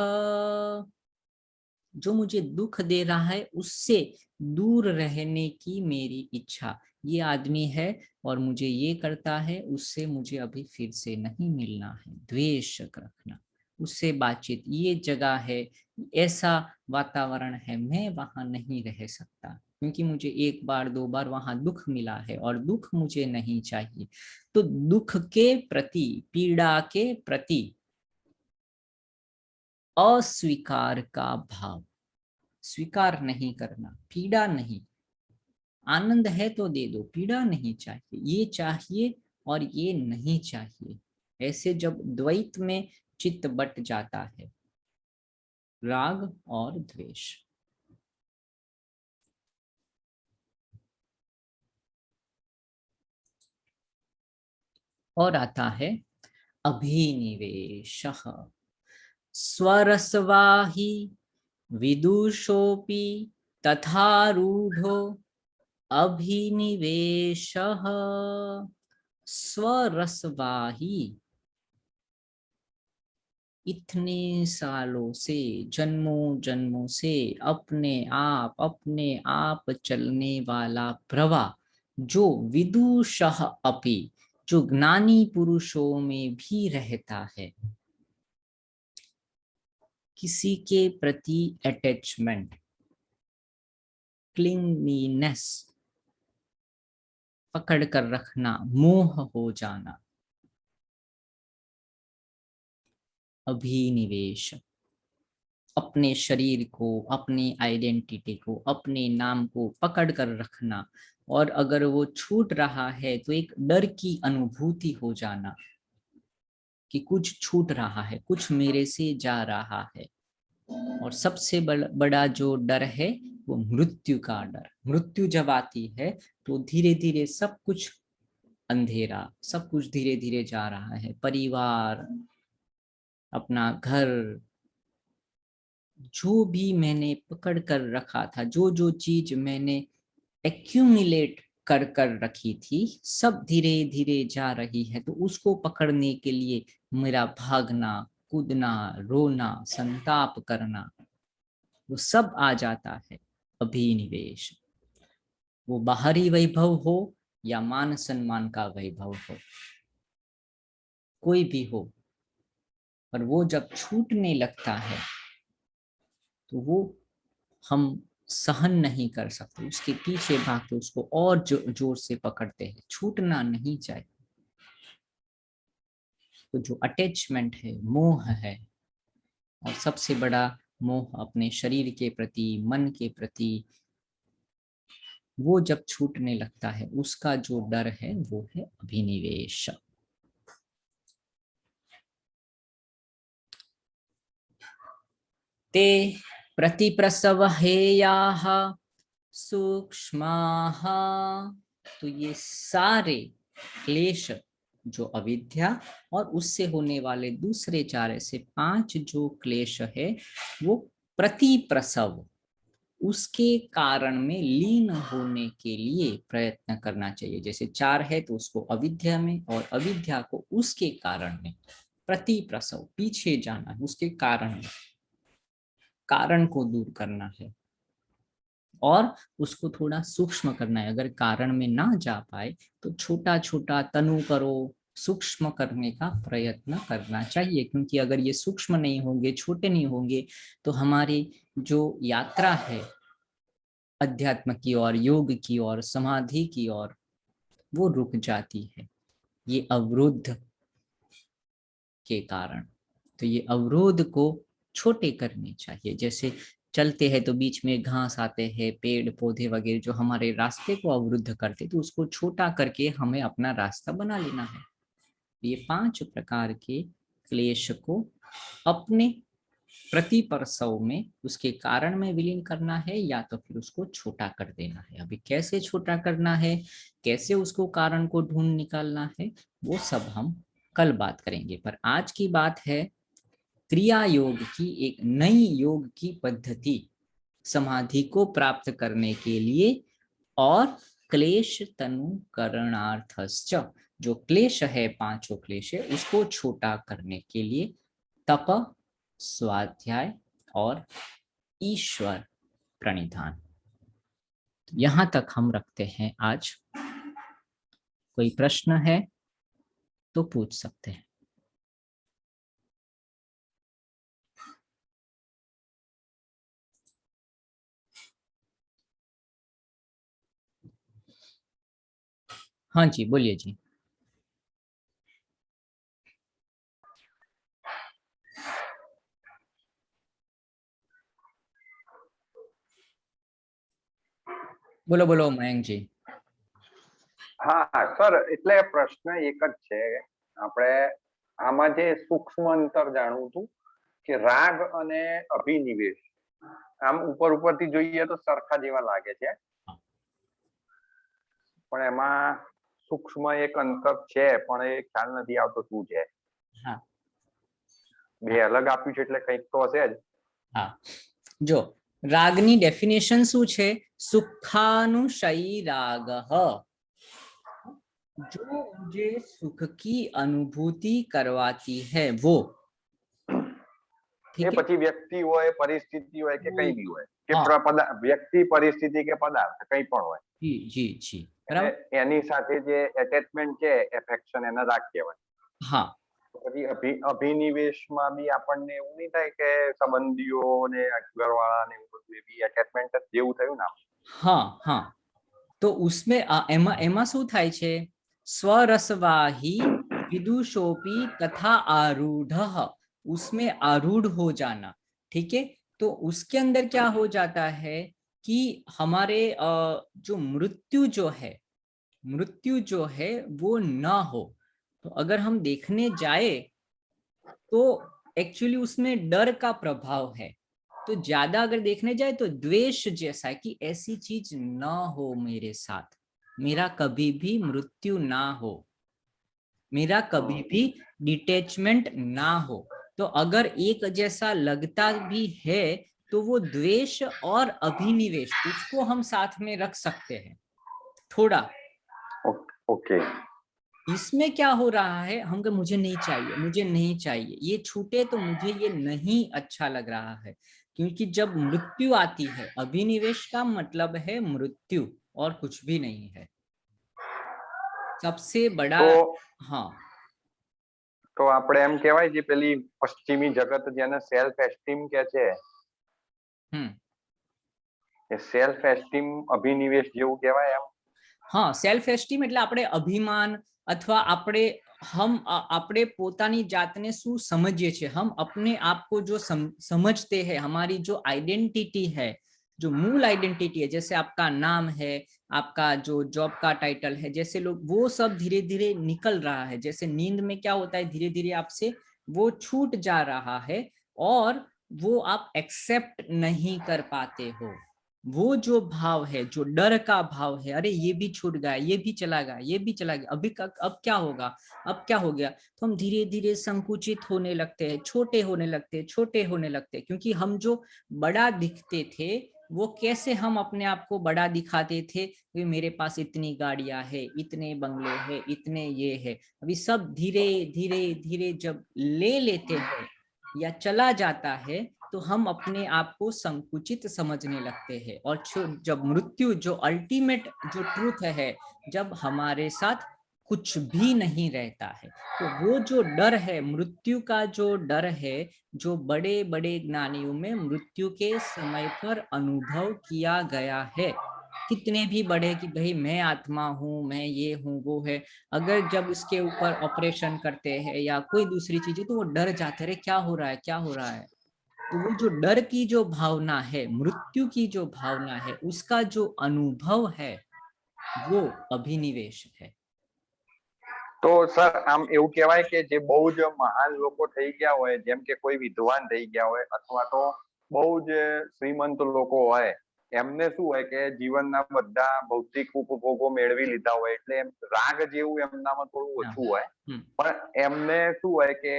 जो मुझे दुख दे रहा है उससे दूर रहने की मेरी इच्छा। ये आदमी है और मुझे ये करता है, उससे मुझे अभी फिर से नहीं मिलना है, द्वेष रखना, उससे बातचीत, ये जगह है, ऐसा वातावरण है, मैं वहां नहीं रह सकता क्योंकि मुझे एक बार दो बार वहां दुख मिला है और दुख मुझे नहीं चाहिए। तो दुख के प्रति, पीड़ा के प्रति अस्वीकार का भाव, स्वीकार नहीं करना, पीड़ा नहीं, आनंद है तो दे दो, पीड़ा नहीं चाहिए, ये चाहिए और ये नहीं चाहिए। ऐसे जब द्वैत में चित्त बट जाता है, राग और द्वेष। और आता है अभिनिवेश, स्वरसवाही विदुषोऽपि तथारूढ़ो अभिनिवेशः। स्वरसवाही, इतने सालों से, जन्मों जन्मों से अपने आप चलने वाला प्रवाह, जो विदुषः अपि, जो ज्ञानी पुरुषों में भी रहता है, किसी के प्रति अटैचमेंट, क्लिंगीनेस, पकड़ कर रखना, मोह हो जाना, अभिनिवेश, अपने शरीर को, अपनी आइडेंटिटी को, अपने नाम को पकड़ कर रखना, और अगर वो छूट रहा है तो एक डर की अनुभूति हो जाना कि कुछ छूट रहा है, कुछ मेरे से जा रहा है। और सबसे बड़ा जो डर है वो मृत्यु का डर। मृत्यु जब आती है तो धीरे धीरे सब कुछ अंधेरा, सब कुछ धीरे धीरे जा रहा है, परिवार, अपना घर, जो भी मैंने पकड़ कर रखा था, जो जो चीज मैंने एक्यूमुलेट कर कर रखी थी, सब धीरे धीरे जा रही है। तो उसको पकड़ने के लिए मेरा भागना, कूदना, रोना, संताप करना, वो सब आ जाता है अभिनिवेश। वो बाहरी वैभव हो या मान सम्मान का वैभव हो, कोई भी हो, पर वो जब छूटने लगता है तो वो हम सहन नहीं कर सकते, उसके पीछे भागते, उसको और जोर से पकड़ते हैं, छूटना नहीं चाहिए। तो जो अटैचमेंट है, मोह है, और सबसे बड़ा मोह अपने शरीर के प्रति, मन के प्रति, वो जब छूटने लगता है, उसका जो डर है वो है अभिनिवेश। ते प्रतिप्रसव हेयाः सूक्ष्माः। तो ये सारे क्लेश जो अविद्या और उससे होने वाले दूसरे 4 ऐसे 5 जो क्लेश है वो प्रतिप्रसव उसके कारण में लीन होने के लिए प्रयत्न करना चाहिए। जैसे 4 है तो उसको अविद्या में, और अविद्या को उसके कारण में, प्रतिप्रसव पीछे जाना है उसके कारण में, कारण को दूर करना है और उसको थोड़ा सूक्ष्म करना है। अगर कारण में ना जा पाए तो छोटा छोटा तनु करो, सूक्ष्म करने का प्रयत्न करना चाहिए, क्योंकि अगर ये सूक्ष्म नहीं होंगे, छोटे नहीं होंगे, तो हमारी जो यात्रा है अध्यात्म की ओर, योग की ओर, समाधि की ओर, वो रुक जाती है, ये अवरुद्ध के कारण। तो ये अवरोध को छोटे करने चाहिए। जैसे चलते हैं तो बीच में घास आते हैं, पेड़ पौधे वगैरह जो हमारे रास्ते को अवरुद्ध करते, तो उसको छोटा करके हमें अपना रास्ता बना लेना है। ये 5 प्रकार के क्लेश को अपने प्रतिप्रसव में, उसके कारण में विलीन करना है, या तो फिर उसको छोटा कर देना है। अभी कैसे छोटा करना है, कैसे उसको कारण को ढूंढ निकालना है, वो सब हम कल बात करेंगे। पर आज की बात है क्रिया योग की, एक नई योग की पद्धति समाधि को प्राप्त करने के लिए, और क्लेश तनु करणार्थश्च, जो क्लेश है 5 क्लेश है उसको छोटा करने के लिए तप, स्वाध्याय और ईश्वर प्रणिधान। यहां तक हम रखते हैं आज। कोई प्रश्न है तो पूछ सकते हैं। हाँ जी, बोलिए जी। બોલો બોલો મયંક જી। હા સર, એટલે પ્રશ્ન એક જ છે, આપણે આમાં જે સૂક્ષ્મ અંતર જાણવું હતું કે રાગ અને અભિનિવેશ આમ ઉપર ઉપરથી જોઈએ તો સરખા જેવા લાગે છે, પણ એમાં સૂક્ષ્મ એક અંતર છે, પણ એ ખ્યાલ નથી આવતો શું છે। હા, બે અલગ આપ્યું છે એટલે કંઈક તો હશે જ। હા, જો રાગની ડેફિનેશન શું છે? સુખાનુશયી રાગ, जो मुझे सुख की अनुभूति करवाती है वो। એ ठीक है। પછી વ્યક્તિ હોય, પરિસ્થિતિ હોય કે કઈ બી હોય, કે हाँ વ્યક્તિ, પરિસ્થિતિ કે પદાર્થ કઈ પણ હોય, जी जी जी, એટલે बराबर। એની સાથે જે એટેચમેન્ટ છે, એફેક્શન, એને રાગ કહેવાય। हाँ પછી અભિનિવેશમાં બી આપણને એવું નહીં થાય કે સંબંધીઓ ને ઘરવાળા ને એવું બધું, એ બી એટેચમેન્ટ જ જેવું થયું ને। हाँ हाँ, तो उसमें एमा एमा शू थाय छे? स्वरसवाही विदुषोपी तथा आरूढ़, उसमें आरूढ़ हो जाना। ठीक है। तो उसके अंदर क्या हो जाता है कि हमारे जो मृत्यु जो है वो ना हो। तो अगर हम देखने जाए तो एक्चुअली उसमें डर का प्रभाव है। तो ज्यादा अगर देखने जाए तो द्वेष जैसा है कि ऐसी चीज ना हो मेरे साथ, मेरा कभी भी मृत्यु ना हो, मेरा कभी भी डिटैचमेंट ना हो। तो अगर एक जैसा लगता भी है तो वो द्वेष और अभिनिवेश, उसको हम साथ में रख सकते हैं थोड़ा। ओके। इसमें क्या हो रहा है, हम कह मुझे नहीं चाहिए, मुझे नहीं चाहिए, ये छूटे तो मुझे ये नहीं अच्छा लग रहा है। क्योंकि जब मृत्यु आती है, अभिनिवेश का मतलब है मृत्यु और कुछ भी नहीं है, सबसे बड़ा। तो हाँ, તો આપણે એમ કહેવાય જે પેલી પશ્ચિમી જગત જેને સેલ્ફ એસ્ટીમ કે છે, એ સેલ્ફ એસ્ટીમ અભિનિવેશ જેવું કહેવાય એમ। हाँ, सेल्फ एस्टीम એટલે આપણે અભિમાન અથવા આપણે પોતાની જાતને શું સમજીએ છીએ, हम अपने आप को जो समझते हैं, हमारी जो आइडेंटिटी है, जो मूल आइडेंटिटी है, जैसे आपका नाम है, आपका जो जॉब का टाइटल है, जैसे लोग वो सब धीरे धीरे निकल रहा है। जैसे नींद में क्या होता है, धीरे धीरे आपसे वो छूट जा रहा है और वो आप एक्सेप्ट नहीं कर पाते हो। वो जो भाव है, जो डर का भाव है, अरे ये भी छूट गया, ये भी चला गया, ये भी चला गया, अब क्या होगा, अब क्या हो गया, तो हम धीरे धीरे संकुचित होने लगते हैं, छोटे होने लगते हैं, छोटे होने लगते हैं, क्योंकि हम जो बड़ा दिखते थे, वो कैसे हम अपने आप को बड़ा दिखाते थे कि मेरे पास इतनी गाड़ियां है, इतने बंगले हैं, इतने ये है। अभी सब धीरे धीरे धीरे जब ले लेते हैं या चला जाता है, तो हम अपने आप को संकुचित समझने लगते हैं। और जब मृत्यु, जो अल्टीमेट जो ट्रूथ है, जब हमारे साथ कुछ भी नहीं रहता है, तो वो जो डर है, मृत्यु का जो डर है, जो बड़े बड़े ज्ञानियों में मृत्यु के समय पर अनुभव किया गया है, कितने भी बड़े कि भाई मैं आत्मा हूं, मैं ये हूं, वो है, अगर जब इसके ऊपर ऑपरेशन करते हैं या कोई दूसरी चीजें, तो वो डर जाते रहे, क्या हो रहा है, क्या हो रहा है। तो वो जो डर की जो भावना है, मृत्यु की जो भावना है, उसका जो अनुभव है, वो अभिनिवेश है। તો સર આમ એવું કહેવાય કે જે બહુ જ મહાન લોકો થઈ ગયા હોય, જેમ કે કોઈ વિદ્વાન થઈ ગયા હોય અથવા તો બહુ જ શ્રીમંત લોકો હોય, એમને શું હોય કે જીવનના બધા ભૌતિક ઉપભોગો મેળવી લીધા હોય એટલે એમ રાગ જેવું એમનામાં થોડું ઓછું હોય, પણ એમને શું હોય કે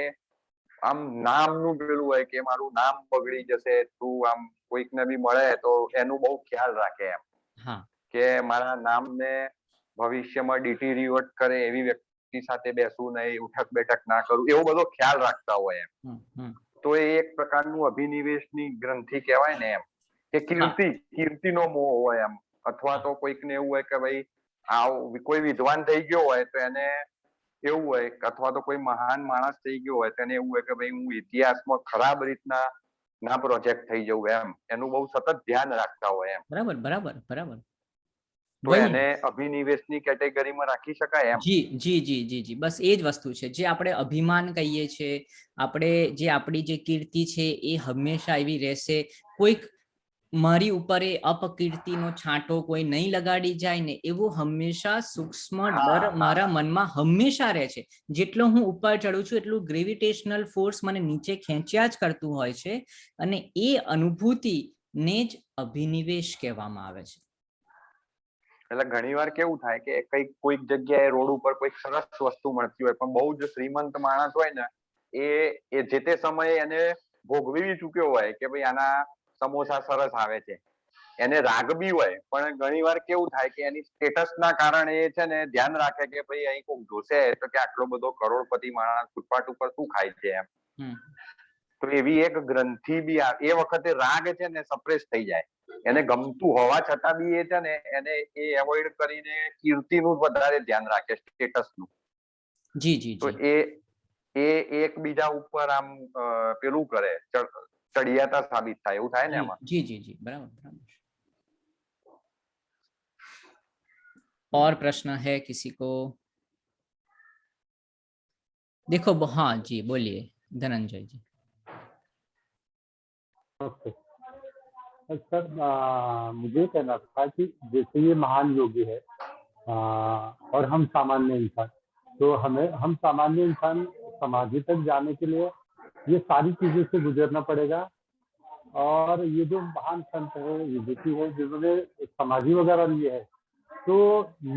આમ નામનું પેલું હોય કે મારું નામ બગડી જશે, તું આમ કોઈકને બી મળે તો એનું બહુ ખ્યાલ રાખે એમ કે મારા નામને ભવિષ્યમાં ડિટીરિયોટ કરે એવી વ્યક્તિ સાથે બેસવું નહીં, ઉઠક બેઠક ના કરું, એવો બધો ખ્યાલ રાખતા હોય એમ. તો એ એક પ્રકારનું અભિનિવેશની ગ્રંથિ કહેવાય ને એમ, કે કીર્તિનો મોહ હોય એમ, અથવા તો કોઈકને એવું હોય કે ભાઈ કોઈ વિદ્વાન થઈ ગયો હોય તો એને એવું હોય, અથવા તો કોઈ મહાન માણસ થઈ ગયો હોય તો એને એવું હોય કે ભાઈ હું ઇતિહાસમાં ખરાબ રીતના ના પ્રોજેક્ટ થઈ જવું એમ, એનું બહુ સતત ધ્યાન રાખતા હોય એમ. બરાબર બરાબર બરાબર, તો એને અભિનિવેશની કેટેગરીમાં રાખી શકાય એમ. જી જી જી જી જી, બસ એ જ વસ્તુ છે જે આપણે અભિમાન કહીએ છીએ, આપણે જે આપણી જે કીર્તિ છે એ હંમેશા એવી રહેશે, કોઈક મારી ઉપર એ અપકીર્તિનો છાંટો કોઈ નહીં લગાડી જાય ને, એવો હંમેશા સૂક્ષ્મ ડર મારા મનમાં હંમેશા રહે છે. જેટલો હું ઉપર ચડું છું એટલું ગ્રેવિટેશનલ ફોર્સ મને નીચે ખેંચ્યા જ કરતું હોય છે, અને એ અનુભૂતિને જ અભિનિવેશ કહેવામાં આવે છે. એટલે ઘણીવાર કેવું થાય કે કઈક કોઈક જગ્યાએ રોડ ઉપર કોઈક સરસ વસ્તુ મળતી હોય, પણ બહુ જ શ્રીમંત માણસ હોય ને, એ જે તે સમયે એને ભોગવી ચૂક્યો હોય કે ભાઈ આના સમોસા સરસ આવે છે, એને રાગ બી હોય, પણ ઘણીવાર કેવું થાય કે એની સ્ટેટસના કારણે એ છે ને ધ્યાન રાખે કે ભાઈ અહીં કોઈક જોશે તો કે આટલો બધો કરોડપતિ માણસ ફૂટપાથ ઉપર શું ખાય છે એમ. તો એવી એક ગ્રંથિ બી એ વખતે રાગ છે ને સપ્રેસ થઈ જાય, એને ગમતું હોવા છતાં બી એ છે ને એને એ એવોઇડ કરીને કીર્તિનું વધારે ધ્યાન રાખે, સ્ટેટસનું. જી જી તો એ એકબીજા ઉપર આમ પેલું કરે, ચડિયાતા સાબિત થાય, એવું થાય ને એમાં. જી જી જી, બરાબર બરાબર. और प्रश्न है किसी को? देखो, हाँ जी बोलिए धनंजय जी। सर मुझे कहना था कि जैसे ये महान योगी है और हम सामान्य इंसान, तो हम सामान्य इंसान समाधि तक जाने के लिए ये सारी चीजों से गुजरना पड़ेगा, और ये जो महान संत है, विभूति है, जिन्होंने समाधि वगैरह ली है, तो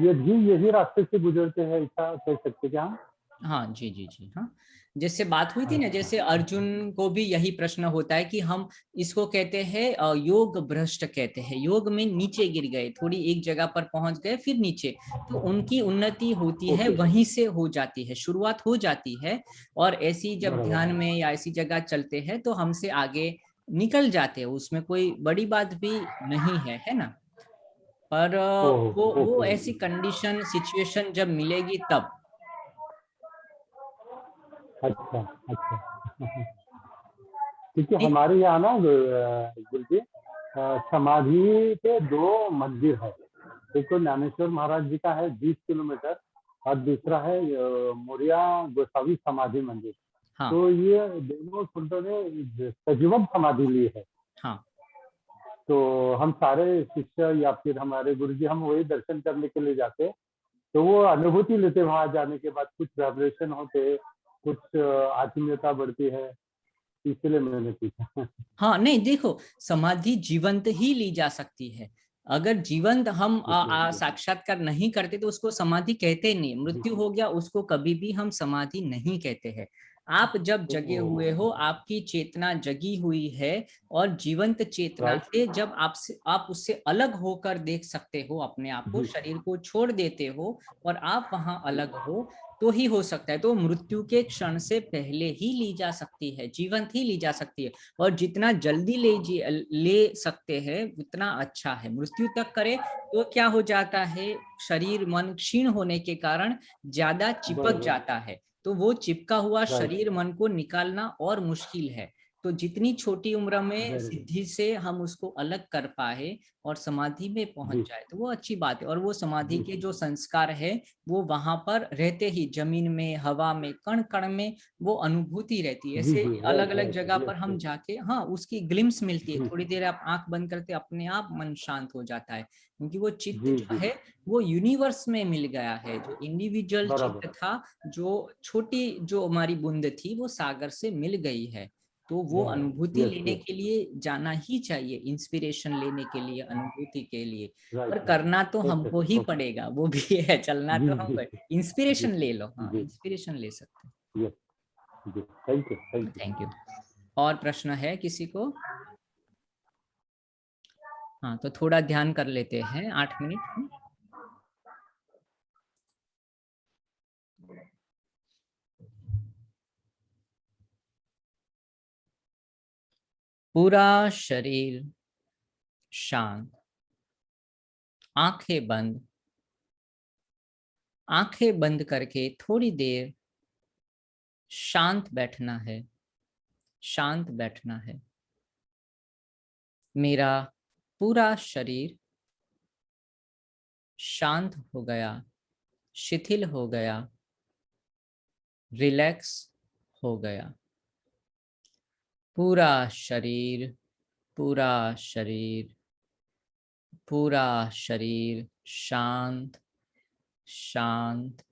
ये भी यही रास्ते से गुजरते हैं, ऐसा कह सकते क्या हम? हाँ जी जी जी, हाँ, जैसे बात हुई थी ना, जैसे अर्जुन को भी यही प्रश्न होता है कि हम इसको कहते हैं योग भ्रष्ट कहते हैं, योग में नीचे गिर गए, थोड़ी एक जगह पर पहुंच गए फिर नीचे, तो उनकी उन्नति होती है, वहीं से हो जाती है, शुरुआत हो जाती है, और ऐसी जब ध्यान में या ऐसी जगह चलते हैं तो हमसे आगे निकल जाते हैं, उसमें कोई बड़ी बात भी नहीं है ना। पर वो ऐसी कंडीशन सिचुएशन जब मिलेगी तब। अच्छा अच्छा क्योंकि हमारे यहाँ ना गुरुजी समाधि के 2 मंदिर है, एक तो ज्ञानेश्वर महाराज जी का है 20 किलोमीटर, और दूसरा है मोरिया गोसावी समाधि मंदिर। हाँ। तो ये दोनों संतों ने सजीवन समाधि ली है। हाँ। तो हम सारे शिष्य या फिर हमारे गुरुजी हम वही दर्शन करने के लिए जाते, तो वो अनुभूति लेते, वहां जाने के बाद कुछ वाइब्रेशन होते, कुछ आत्मीयता बढ़ती है, इसलिए मैंने पूछा। हाँ नहीं देखो, समाधि जीवंत ही ली जा सकती है। अगर जीवंत हम साक्षात्कार नहीं करते तो उसको समाधि कहते ही नहीं। मृत्यु हो गया उसको कभी भी हम समाधि नहीं कहते हैं। आप जब जगे हुए हो, आपकी चेतना जगी हुई है, और जीवंत चेतना से जब आप उससे अलग होकर देख सकते हो अपने आप को, शरीर को छोड़ देते हो और आप वहां अलग हो, तो ही हो सकता है। तो मृत्यु के क्षण से पहले ही ली जा सकती है, जीवंत ही ली जा सकती है। और जितना जल्दी ले सकते हैं उतना अच्छा है। मृत्यु तक करे तो क्या हो जाता है, शरीर मन क्षीण होने के कारण ज्यादा चिपक जाता है, तो वो चिपका हुआ शरीर मन को निकालना और मुश्किल है। तो जितनी छोटी उम्र में सिद्धि से हम उसको अलग कर पाए और समाधि में पहुंच जाए तो वो अच्छी बात है। और वो समाधि के जो संस्कार है वो वहां पर रहते ही, जमीन में, हवा में, कण कण में वो अनुभूति रहती है। ऐसे अलग अलग जगह पर हम जाके, हाँ, उसकी ग्लिम्स मिलती है। थोड़ी देर आप आंख बंद करते अपने आप मन शांत हो जाता है, क्योंकि वो चित्त जो है वो यूनिवर्स में मिल गया है। जो इंडिविजुअल चित्त था, जो छोटी जो हमारी बूंद थी, वो सागर से मिल गई है। तो वो अनुभूति लेने के लिए जाना ही चाहिए, इंस्पिरेशन लेने के लिए, अनुभूति के लिए। पर करना तो हमको ही पड़ेगा, वो भी है, चलना तो हम, इंस्पिरेशन ले लो। हाँ, इंस्पिरेशन ले सकते हैं। Thank you. और प्रश्न है किसी को? हाँ, तो थोड़ा ध्यान कर लेते हैं, 8 मिनट। पूरा शरीर शांत, आंखें बंद। आंखें बंद करके थोड़ी देर शांत बैठना है, शांत बैठना है। मेरा पूरा शरीर शांत हो गया, शिथिल हो गया, रिलैक्स हो गया। पूरा शरीर, पूरा शरीर, पूरा शरीर शांत, शांत,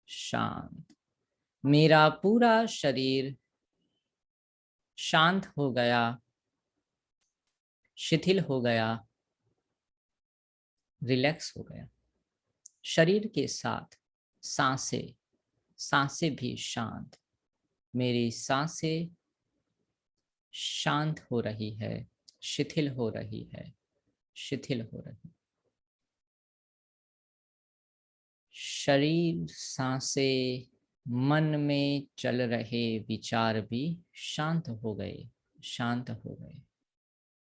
शांत। मेरा पूरा शरीर शांत हो गया, शिथिल हो गया, रिलैक्स हो गया। शरीर के साथ सांसें, सांसें भी शांत। मेरी सांसें शांत हो रही है, शिथिल हो रही है, शिथिल हो रही। शरीर, सांसें, मन में चल रहे विचार भी शांत हो गए, शांत हो गए,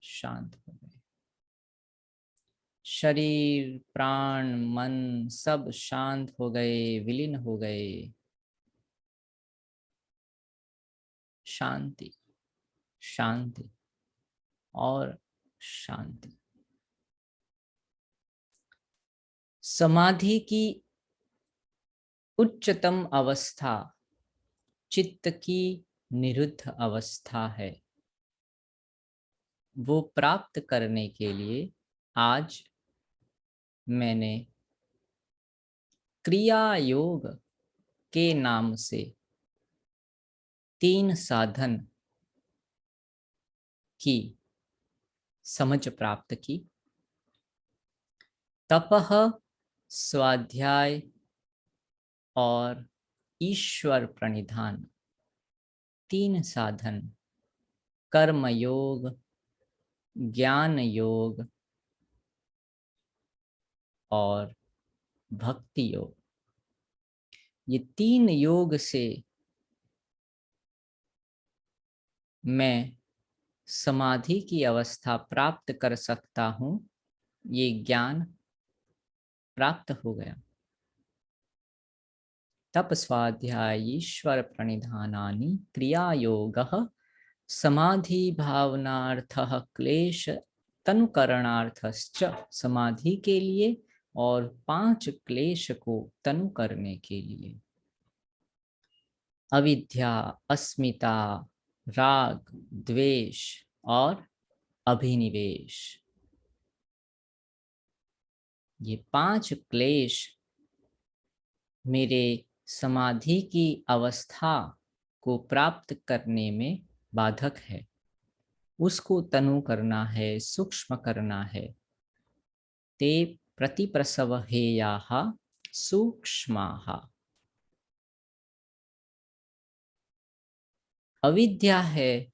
शांत हो गए। शरीर, प्राण, मन सब शांत हो गए, विलीन हो गए। शांति, शांति और शांति। समाधि की उच्चतम अवस्था चित्त की निरुद्ध अवस्था है। वो प्राप्त करने के लिए आज मैंने क्रिया योग के नाम से 3 साधन की समझ प्राप्त की। तपः, स्वाध्याय और ईश्वर प्रणिधान, 3 साधन, कर्म योग, ज्ञान योग और भक्ति योग। ये 3 योग से मैं समाधि की अवस्था प्राप्त कर सकता हूँ, ये ज्ञान प्राप्त हो गया। तप, स्वाध्याय, ईश्वर प्रणिधानानि क्रियायोगः समाधि भावनार्थः क्लेश तनुकरणार्थश्च। समाधि के लिए और 5 क्लेश को तनु करने के लिए। अविद्या, अस्मिता, राग, द्वेष और अभिनिवेश, ये 5 क्लेश मेरे समाधि की अवस्था को प्राप्त करने में बाधक है उसको तनु करना है, सूक्ष्म करना है। ते प्रतिप्रसव हेयाः सूक्ष्माः। अविद्या है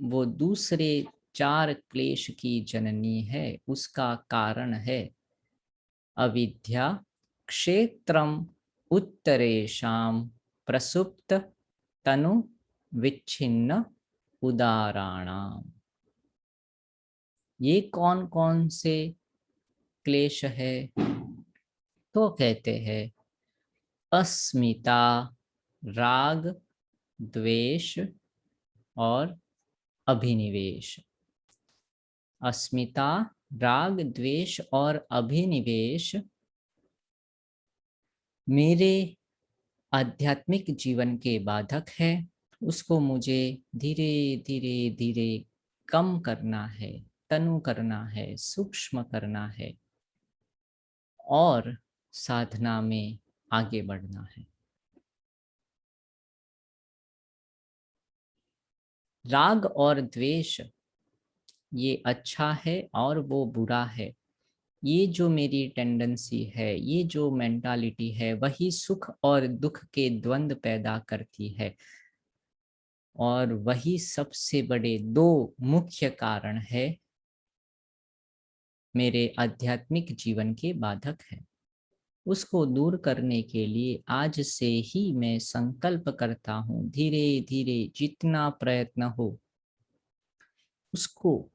वो दूसरे 4 क्लेश की जननी है, उसका कारण है अविद्या। क्षेत्रम उत्तरेषां प्रसुप्त तनु विच्छिन्न उदाराणाम। ये कौन कौन से क्लेश है? तो कहते हैं अस्मिता, राग, द्वेष और अभिनिवेश। अस्मिता, राग, द्वेष और अभिनिवेश मेरे आध्यात्मिक जीवन के बाधक है। उसको मुझे धीरे धीरे धीरे कम करना है, तनु करना है, सूक्ष्म करना है और साधना में आगे बढ़ना है। राग और द्वेष ये अच्छा है और वो बुरा है। ये जो मेरी टेंडेंसी है, ये जो मेंटालिटी है, वही सुख और दुख के द्वंद्व पैदा करती है और वही सबसे बड़े 2 मुख्य कारण है मेरे आध्यात्मिक जीवन के बाधक है। उसको दूर करने के लिए आज से ही मैं संकल्प करता हूँ, धीरे धीरे जितना प्रयत्न हो उसको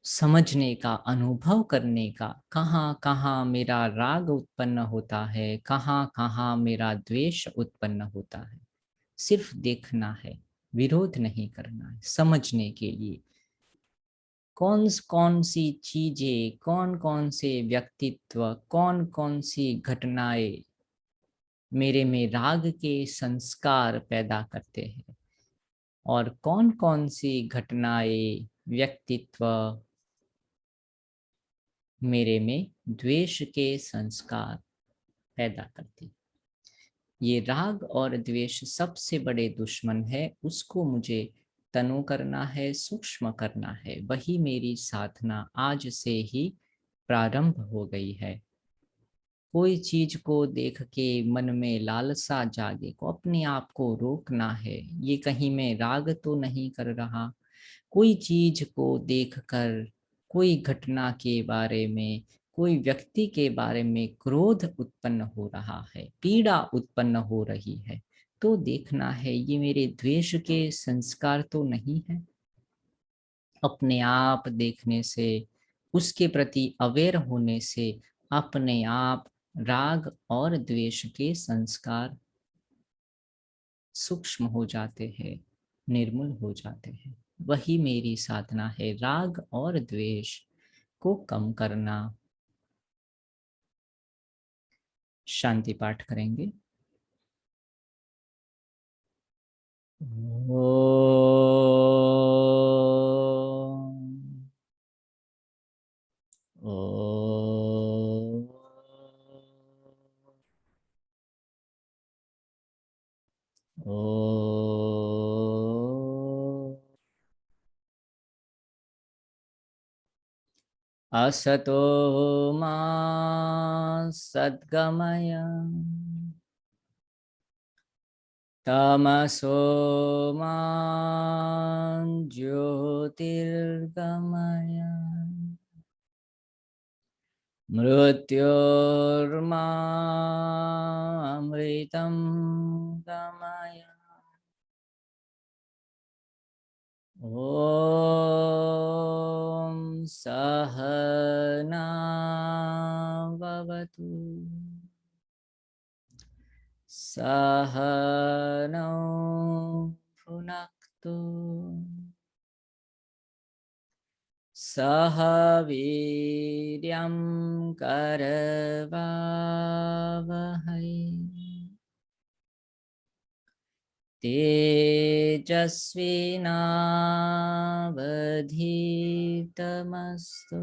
समझने का, अनुभव करने का, कहाँ कहाँ मेरा राग उत्पन्न होता है, कहाँ कहाँ मेरा द्वेष उत्पन्न होता है। सिर्फ देखना है, विरोध नहीं करना है। समझने के लिए कौन सी चीजें, कौन कौन से व्यक्तित्व, कौन कौन सी घटनाएं मेरे में राग के संस्कार पैदा करते हैं और कौन कौन सी घटनाएं, व्यक्तित्व मेरे में द्वेष के संस्कार पैदा करती। ये राग और द्वेष सबसे बड़े दुश्मन है, उसको मुझे तनु करना है, सूक्ष्म करना है। वही मेरी साधना आज से ही प्रारंभ हो गई है। कोई चीज को देख के मन में लालसा जागे को अपने आप को रोकना है, ये कहीं मैं राग तो नहीं कर रहा। कोई चीज को देखकर, कोई घटना के बारे में, कोई व्यक्ति के बारे में क्रोध उत्पन्न हो रहा है, पीड़ा उत्पन्न हो रही है, तो देखना है ये मेरे द्वेष के संस्कार तो नहीं है। अपने आप देखने से, उसके प्रति अवेयर होने से अपने आप राग और द्वेष के संस्कार सूक्ष्म हो जाते हैं, निर्मूल हो जाते हैं। वही मेरी साधना है, राग और द्वेष को कम करना। शांति पाठ करेंगे। असतो मा सद्गमय तमसो मा ज्योतिर्गमय मृत्योर्मामृतं गमय। ॐ सहना भवतु सहनौ भुनक्तु सह वीर्यं करवावहै तेजस्विनावधीतमस्तु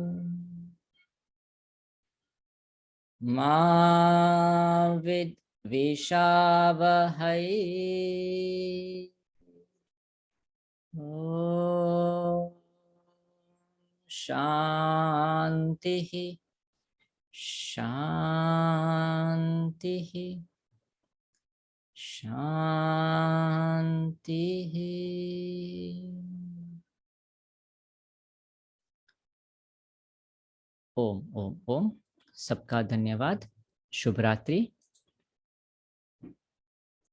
मा विद्विषावहै ओम शांति शांति शांति। ओम ओम ओम। सबका धन्यवाद। शुभ रात्रि।